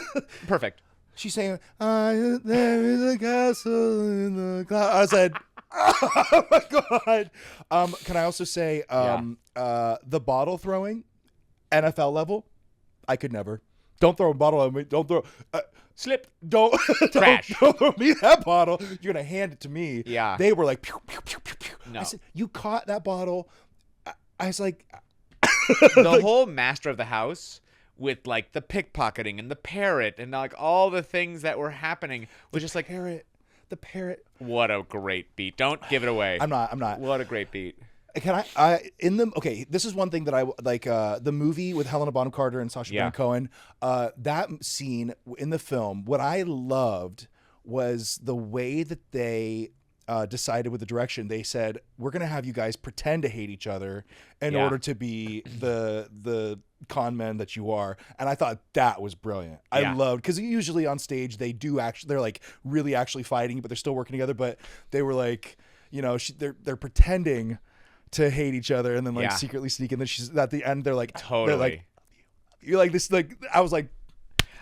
perfect. She's saying, there is a castle in the cloud. I said, oh my God. Can I also say, the bottle throwing, NFL level, I could never. Don't throw a bottle at me. Don't throw. Slip. Don't Trash. Don't throw me that bottle. You're gonna hand it to me. Yeah. They were like, pew, pew, pew, pew, pew. No. I said, you caught that bottle. I was like, The whole master of the house with like the pickpocketing and the parrot and like all the things that were happening was just like, the parrot. what a great beat. Don't give it away. I'm not. What a great beat. Can okay, this is one thing that I like, the movie with Helena Bonham Carter and Sacha Baron Cohen, that scene in the film, what I loved was the way that they decided with the direction. They said, we're going to have you guys pretend to hate each other in order to be the con men that you are. And I thought that was brilliant. I loved, because usually on stage they're like really actually fighting, but they're still working together. But they were like, you know, they're pretending to hate each other and then like secretly sneak. And then she's at the end, they're like, totally. They're like, you're like this, like, I was like,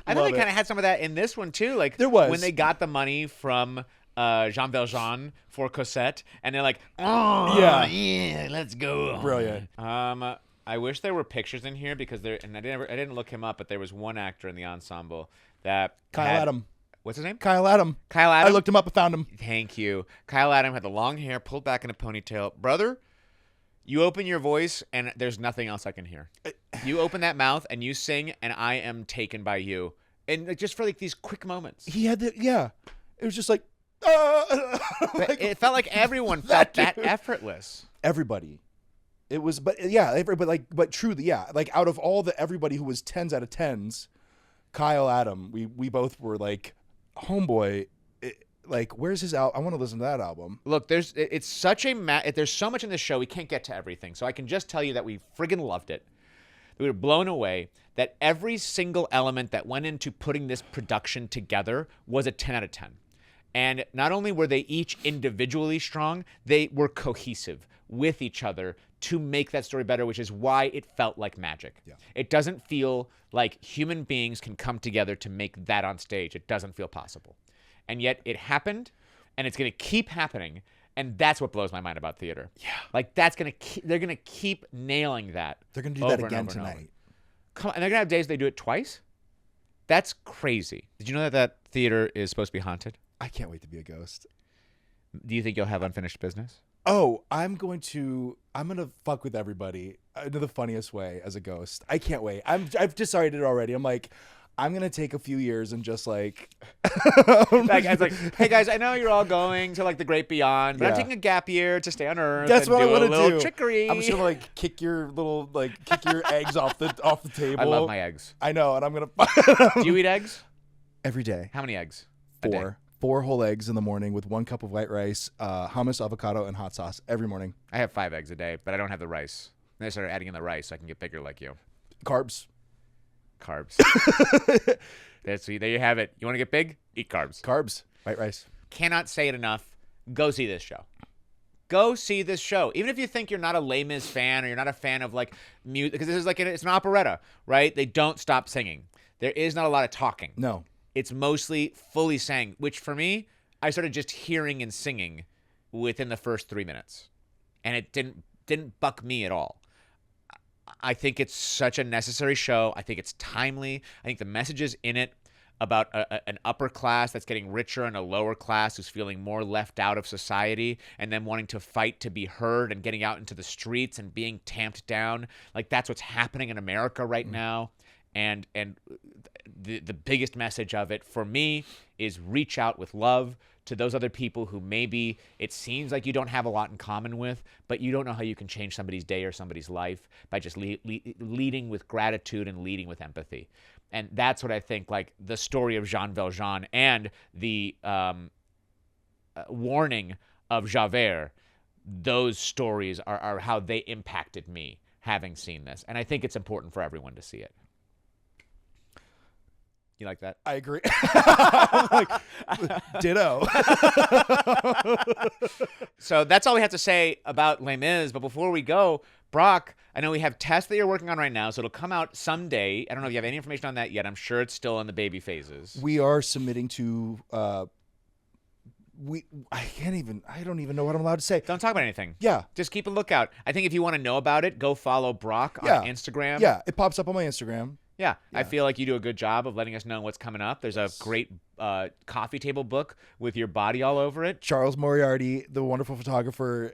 I think they kind of had some of that in this one too. Like there was, when they got the money from Jean Valjean for Cosette, and they're like, "Oh, yeah, let's go." Brilliant. I wish there were pictures in here because I didn't look him up, but there was one actor in the ensemble that Kyle Adam. What's his name? Kyle Adam. Kyle Adam. I looked him up and found him. Thank you. Kyle Adam had the long hair pulled back in a ponytail. Brother, you open your voice and there's nothing else I can hear. You open that mouth and you sing, and I am taken by you. And like, just for like these quick moments. He had it was just like, like, it felt like everyone felt that effortless. Everybody. It was, but truly, like out of all everybody who was 10s out of 10s, Kyle Adam, we both were like, homeboy, like, where's his album? I want to listen to that album. Look, there's so much in this show, we can't get to everything. So I can just tell you that we friggin' loved it. We were blown away that every single element that went into putting this production together was a 10 out of 10. And not only were they each individually strong, they were cohesive with each other to make that story better, which is why it felt like magic. Yeah. It doesn't feel like human beings can come together to make that on stage. It doesn't feel possible. And yet it happened, and it's going to keep happening. And that's what blows my mind about theater. Yeah. Like they're going to keep nailing that. They're going to do that again tonight. Come on, and they're going to have days they do it twice? That's crazy. Did you know that theater is supposed to be haunted? I can't wait to be a ghost. Do you think you'll have unfinished business? Oh, I'm going to fuck with everybody in the funniest way as a ghost. I can't wait. I've decided already. I'm like, I'm going to take a few years and just like... That guy's like, hey guys, I know you're all going to like the great beyond, but I'm taking a gap year to stay on Earth. That's what I want to do. Trickery. I'm just going to like kick your eggs off the table. I love my eggs. I know, and I'm going to... Do you eat eggs? Every day. How many eggs? 4. 4 whole eggs in the morning with 1 cup of white rice, hummus, avocado, and hot sauce every morning. I have 5 eggs a day, but I don't have the rice. Then I started adding in the rice so I can get bigger like you. Carbs. There you have it. You want to get big? Eat carbs. Carbs. White rice. Cannot say it enough. Go see this show. Go see this show. Even if you think you're not a Les Mis fan or you're not a fan of like music, because this is like it's an operetta, right? They don't stop singing. There is not a lot of talking. No. It's mostly fully sang, which for me, I started just hearing and singing within the first 3 minutes. And it didn't buck me at all. I think it's such a necessary show. I think it's timely. I think the messages in it about an upper class that's getting richer and a lower class who's feeling more left out of society and then wanting to fight to be heard and getting out into the streets and being tamped down. Like that's what's happening in America right now. And the biggest message of it for me is reach out with love to those other people who maybe it seems like you don't have a lot in common with, but you don't know how you can change somebody's day or somebody's life by just leading with gratitude and leading with empathy. And that's what I think, like the story of Jean Valjean and the warning of Javert, those stories are how they impacted me. having seen this. And I think it's important for everyone to see it. You like that? I agree. I'm like, ditto. So that's all we have to say about Les Mis. But before we go, Brock, I know we have tests that you're working on right now, so it'll come out someday. I don't know if you have any information on that yet. I'm sure it's still in the baby phases. We are submitting to. I don't even know what I'm allowed to say. Don't talk about anything. Yeah. Just keep a lookout. I think if you want to know about it, go follow Brock on Instagram. Yeah, it pops up on my Instagram. Yeah, I feel like you do a good job of letting us know what's coming up. There's a great coffee table book with your body all over it. Charles Moriarty, the wonderful photographer,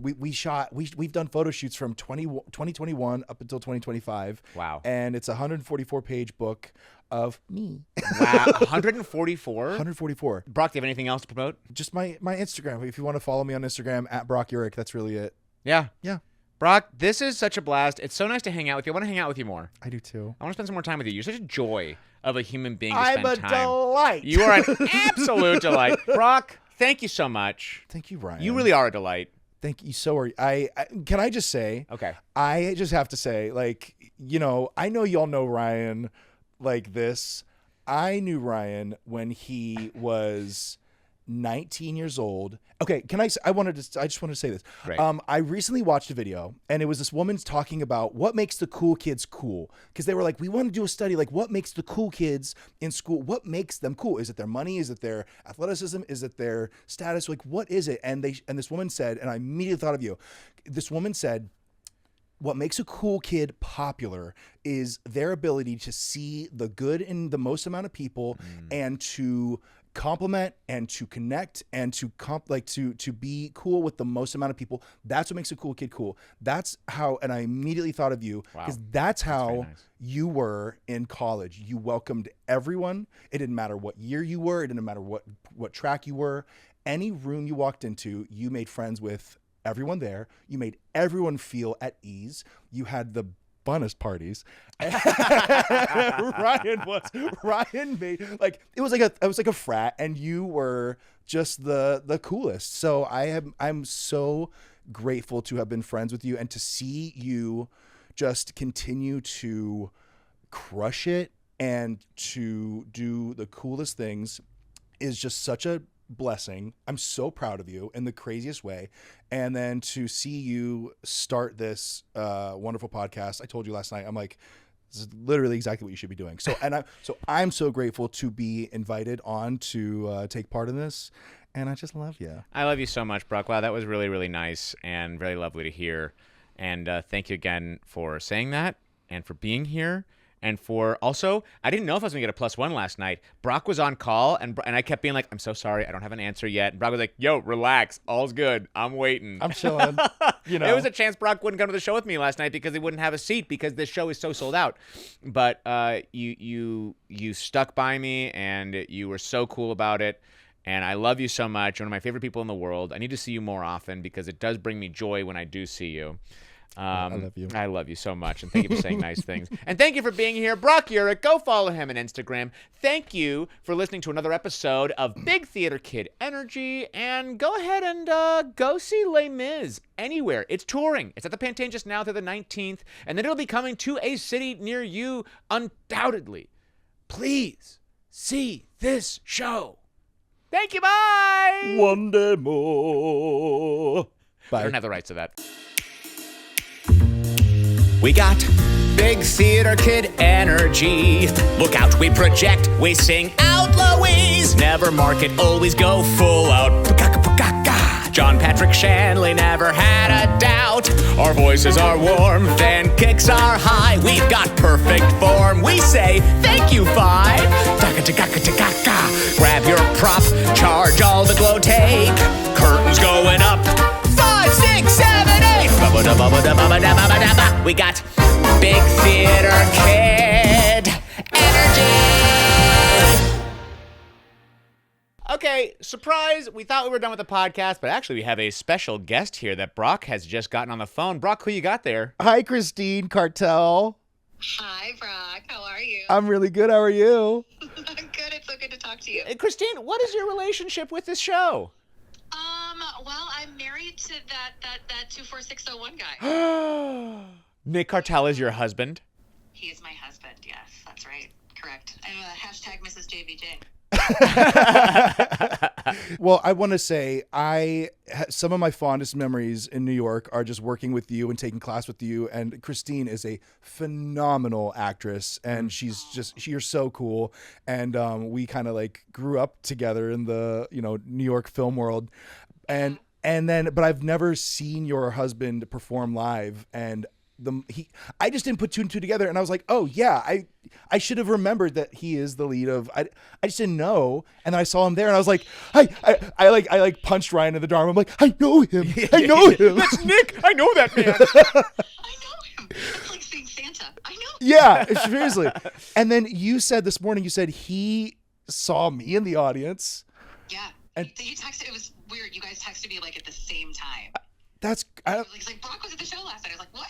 we've done photo shoots from 2021 up until 2025. Wow. And it's a 144-page book of me. Wow, 144? 144. Brock, do you have anything else to promote? Just my Instagram. If you want to follow me on Instagram, @BrockYurich, that's really it. Yeah. Yeah. Brock, this is such a blast. It's so nice to hang out with you. I want to hang out with you more. I do too. I want to spend some more time with you. You're such a joy of a human being to I'm spend a time. delight. You are an absolute delight. Brock, thank you so much. Thank you, Ryan. You really are a delight. Thank you. So are you. I can I just say? Okay. I just have to say, like, I know y'all know Ryan like this. I knew Ryan when he was 19 years old. Okay, I just wanted to say this. Right. I recently watched a video, and it was this woman's talking about what makes the cool kids cool, because they were like, we want to do a study, like, what makes the cool kids in school, what makes them cool? Is it their money? Is it their athleticism? Is it their status? Like, what is it? And this woman said, and I immediately thought of you. This woman said, what makes a cool kid popular is their ability to see the good in the most amount of people and to compliment and to connect and to to be cool with the most amount of people. That's what makes a cool kid cool. That's how, and I immediately thought of you because that's how very nice. You were in college. You welcomed everyone. It didn't matter what year you were. It didn't matter what track you were. Any room you walked into, you made friends with everyone there. You made everyone feel at ease. You had the funnest parties. Ryan made, like, it was like a frat, and you were just the coolest. So I'm so grateful to have been friends with you and to see you just continue to crush it and to do the coolest things is just such a blessing. I'm so proud of you in the craziest way. And then to see you start this wonderful podcast, I told you last night, I'm like, this is literally exactly what you should be doing. So I'm so grateful to be invited on to take part in this, and I just love you. I love you so much, Brock. Wow, that was really, really nice and very lovely to hear. And thank you again for saying that and for being here. And for also, I didn't know if I was going to get a +1 last night. Brock was on call, and I kept being like, I'm so sorry, I don't have an answer yet. And Brock was like, yo, relax, all's good, I'm waiting. I'm chilling. There was a chance Brock wouldn't come to the show with me last night because he wouldn't have a seat because this show is so sold out. But you stuck by me, and you were so cool about it. And I love you so much. You're one of my favorite people in the world. I need to see you more often because it does bring me joy when I do see you. I love you. I love you so much, and thank you for saying nice things. And thank you for being here. Brock Yurich, go follow him on Instagram. Thank you for listening to another episode of Big Theater Kid Energy, and go ahead and go see Les Mis anywhere. It's touring. It's at the Pantages now through the 19th, and then it'll be coming to a city near you undoubtedly. Please see this show. Thank you, bye! One day more. Bye. I don't have the rights to that. We got Big Theater Kid energy. Look out, we project, we sing out, Louise. Never mark it, always go full out. John Patrick Shanley never had a doubt. Our voices are warm, fan kicks are high. We've got perfect form. We say thank you, five. Grab your prop, charge all the glow tape. Curtains going up. 5, 6, 7, 8. We got Big Theater Kid energy. Okay, surprise. We thought we were done with the podcast, but actually we have a special guest here that Brock has just gotten on the phone. Brock, who you got there? Hi, Christine Cartell. Hi, Brock. How are you? I'm really good. How are you? I'm good. It's so good to talk to you. Christine, what is your relationship with this show? Well, I'm married married to that 24601 guy. Nick Cartell is your husband? He is my husband. Yes, that's right. Correct. I'm hashtag Mrs. JVJ. Well, I want to say some of my fondest memories in New York are just working with you and taking class with you. And Christine is a phenomenal actress, and you're so cool. And we kind of like grew up together in the New York film world, but I've never seen your husband perform live, and I just didn't put two and two together, and I was like, oh yeah, I should have remembered that he is the lead of. I just didn't know, and then I saw him there, and I was like, I punched Ryan in the arm. I'm like, I know him. I know him. That's Nick. I know that man. I know him. It's like seeing Santa. I know. Yeah, seriously. And then you said this morning, he saw me in the audience. Yeah. And he texted. It was weird. You guys texted me like at the same time. He's like, Brock was at the show last night. I was like, what?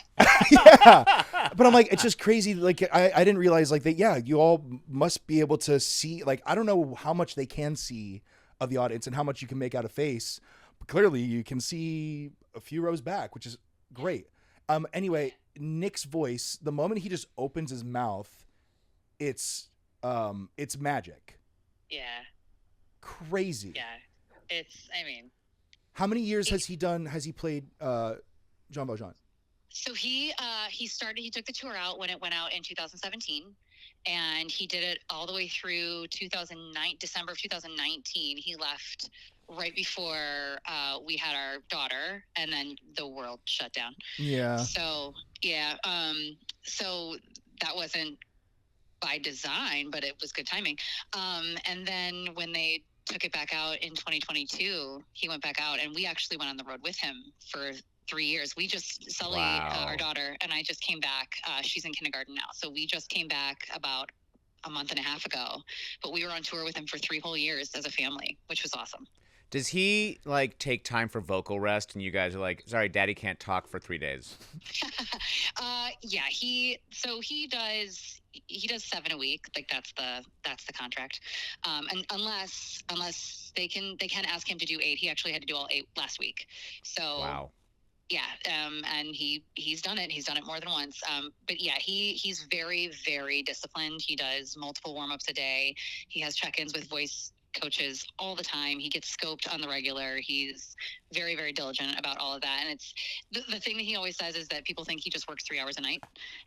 Yeah, but I'm like, it's just crazy. Like, I didn't realize like that. Yeah, you all must be able to see. Like, I don't know how much they can see of the audience and how much you can make out of face. But clearly, you can see a few rows back, which is great. Anyway, Nick's voice. The moment he just opens his mouth, it's magic. Yeah. Crazy. Yeah. How many years has he played Jean Valjean? So he took the tour out when it went out in 2017, and he did it all the way through December of 2019. He left right before we had our daughter, and then the world shut down. Yeah. So yeah, so that wasn't by design, but it was good timing. And then when they took it back out in 2022, he went back out, and we actually went on the road with him for 3 years. We just, Sully, our daughter, and I just came back. She's in kindergarten now. So we just came back about a month and a half ago, but we were on tour with him for 3 whole years as a family, which was awesome. Does he like take time for vocal rest, and you guys are like, sorry, Daddy can't talk for 3 days? Yeah, he does 7 a week. Like that's the contract. And unless they can ask him to do 8. He actually had to do all 8 last week. So wow. Yeah. And he's done it. He's done it more than once. But yeah, he's very, very disciplined. He does multiple warm-ups a day. He has check-ins with voice coaches all the time. He gets scoped on the regular. He's very, very diligent about all of that. And it's the thing that he always says is that people think he just works 3 hours a night,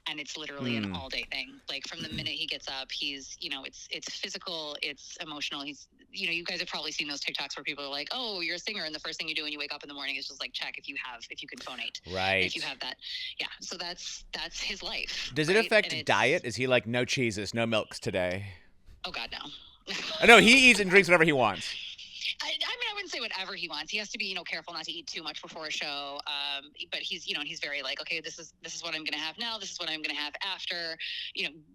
and it's literally an all-day thing. Like from the minute he gets up, he's it's physical, it's emotional. He's you guys have probably seen those TikToks where people are like, oh, you're a singer, and the first thing you do when you wake up in the morning is just like check if you can phonate. Right. If you have that. Yeah. So that's his life. Does it affect diet? Is he like no cheeses, no milks today? Oh God, no. I know he eats and drinks whatever he wants. I wouldn't say whatever he wants. He has to be, careful not to eat too much before a show. But he's very like, okay, this is what I'm going to have now. This is what I'm going to have after,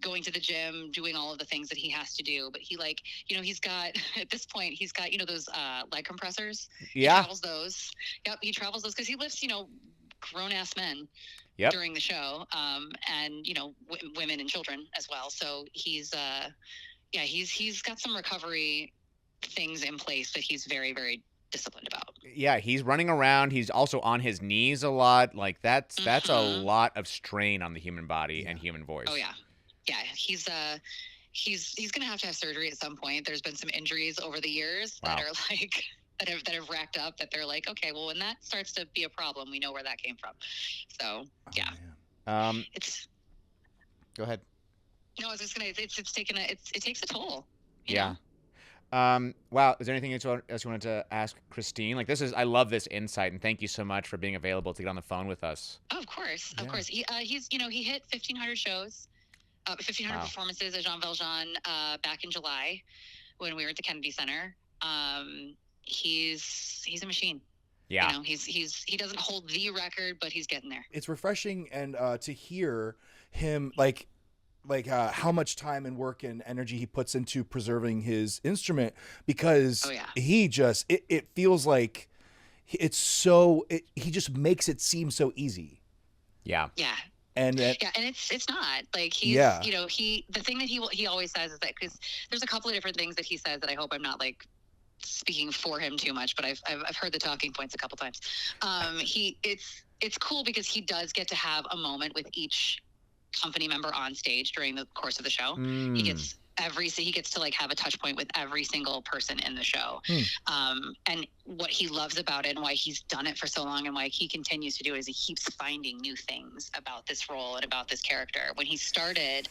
going to the gym, doing all of the things that he has to do. But he he's got, at this point, he's got, those leg compressors. Yeah. He travels those. Yep. He travels those because he lifts, grown ass men. Yep. During the show. And, women and children as well. So he's got some recovery things in place that he's very, very disciplined about. Yeah, he's running around. He's also on his knees a lot. Like that's a lot of strain on the human body and human voice. Oh yeah, yeah. He's gonna have to have surgery at some point. There's been some injuries over the years that are like that have racked up. That they're like, okay, well, when that starts to be a problem, we know where that came from. So yeah, it's. Go ahead. No, I was just gonna. It takes a toll. You know? Wow. Is there anything else you wanted to ask Christine? Like I love this insight, and thank you so much for being available to get on the phone with us. Oh, of course. He hit 1,500 shows, 1,500 performances at Jean Valjean back in July when we were at the Kennedy Center. He's a machine. Yeah. He doesn't hold the record, but he's getting there. It's refreshing and to hear him like how much time and work and energy he puts into preserving his instrument, because he just it feels like he just makes it seem so easy. Yeah. Yeah. And it's not like he's the thing that he always says is that, because there's a couple of different things that he says that I hope I'm not like speaking for him too much, but I've heard the talking points a couple times. It's cool because he does get to have a moment with each company member on stage during the course of the show. He gets to like have a touch point with every single person in the show. And what he loves about it and why he's done it for so long and why he continues to do it is he keeps finding new things about this role and about this character. When he started,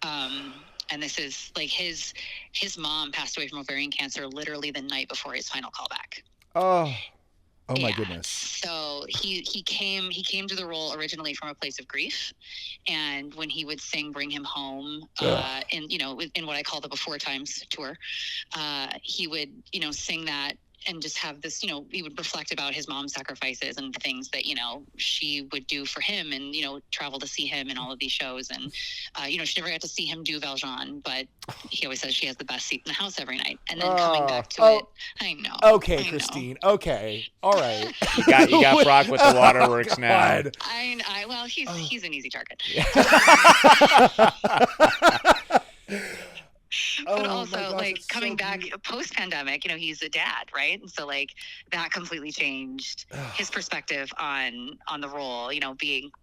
and this is like his mom passed away from ovarian cancer literally the night before his final callback. Oh my goodness. So he came to the role originally from a place of grief, and when he would sing "Bring Him Home" in what I call the Before Times tour, he would sing that and just have this, he would reflect about his mom's sacrifices and the things that, she would do for him and, travel to see him in all of these shows. And, she never got to see him do Valjean, but he always says she has the best seat in the house every night. And then coming back to it, I know. Okay, Christine. Okay. All right. You got Brock with the waterworks now. Well, he's an easy target. But also, coming back post-pandemic, he's a dad, right? And so, that completely changed his perspective on the role,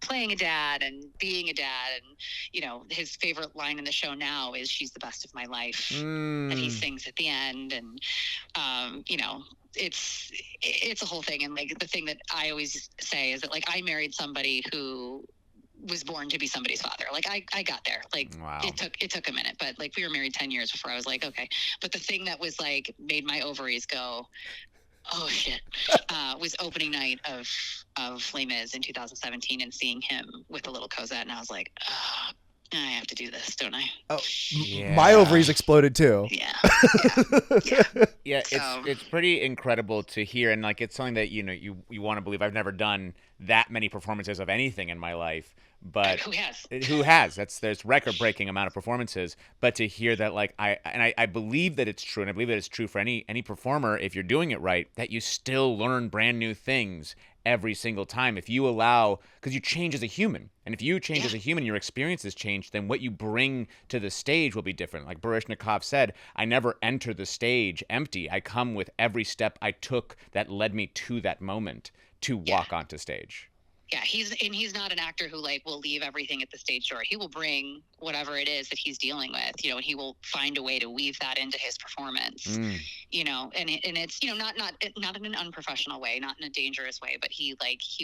playing a dad and being a dad. And, his favorite line in the show now is, "She's the best of my life." And he sings at the end. And, it's a whole thing. And, the thing that I always say is that, I married somebody who was born to be somebody's father. I got there. Wow. It took a minute, but we were married 10 years before I was like, okay. But the thing that was made my ovaries go, oh shit, was opening night of Les Mis in 2017 and seeing him with a little Cosette. And I was like, I have to do this, don't I? Oh, yeah. My ovaries exploded too. Yeah. Yeah, it's pretty incredible to hear, and it's something that you want to believe. I've never done that many performances of anything in my life, but who has? Who has? There's record-breaking amount of performances, but to hear that, I believe that it's true, and I believe that it's true for any performer if you're doing it right, that you still learn brand new things every single time if you allow, because you change as a human. And if you change as a human, your experiences change, then what you bring to the stage will be different. Like Baryshnikov said, I never enter the stage empty. I come with every step I took that led me to that moment to walk onto stage. Yeah, he's not an actor who will leave everything at the stage door. He will bring whatever it is that he's dealing with, and he will find a way to weave that into his performance. And it's not in an unprofessional way, not in a dangerous way, but he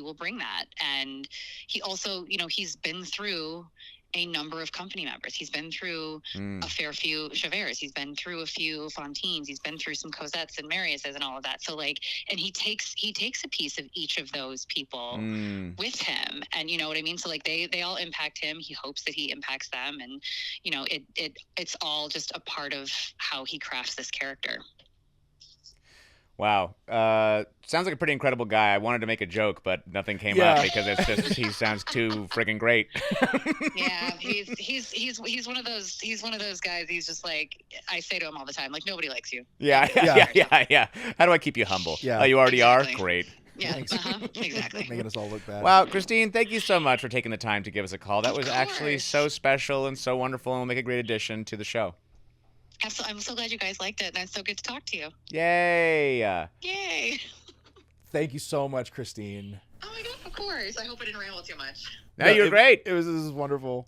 will bring that. And he also, he's been through a number of company members. He's been through a fair few Chaverts. He's been through a few Fontines. He's been through some Cosettes and Mariuses and all of that. So and he takes a piece of each of those people with him. And you know what I mean? So they all impact him. He hopes that he impacts them. And it's all just a part of how he crafts this character. Wow. Sounds like a pretty incredible guy. I wanted to make a joke, but nothing came up because it's just he sounds too friggin' great. Yeah, he's one of those guys. He's just I say to him all the time, nobody likes you. Yeah. How do I keep you humble? Yeah. Oh, you already Exactly. are? Great. Yeah, exactly. Making us all look bad. Wow, Christine, thank you so much for taking the time to give us a call. That was actually so special and so wonderful, and will make a great addition to the show. I'm so glad you guys liked it, and it's so good to talk to you. Yay! Yay! Thank you so much, Christine. Oh my god, of course. I hope I didn't ramble too much. No, you were great. This is wonderful.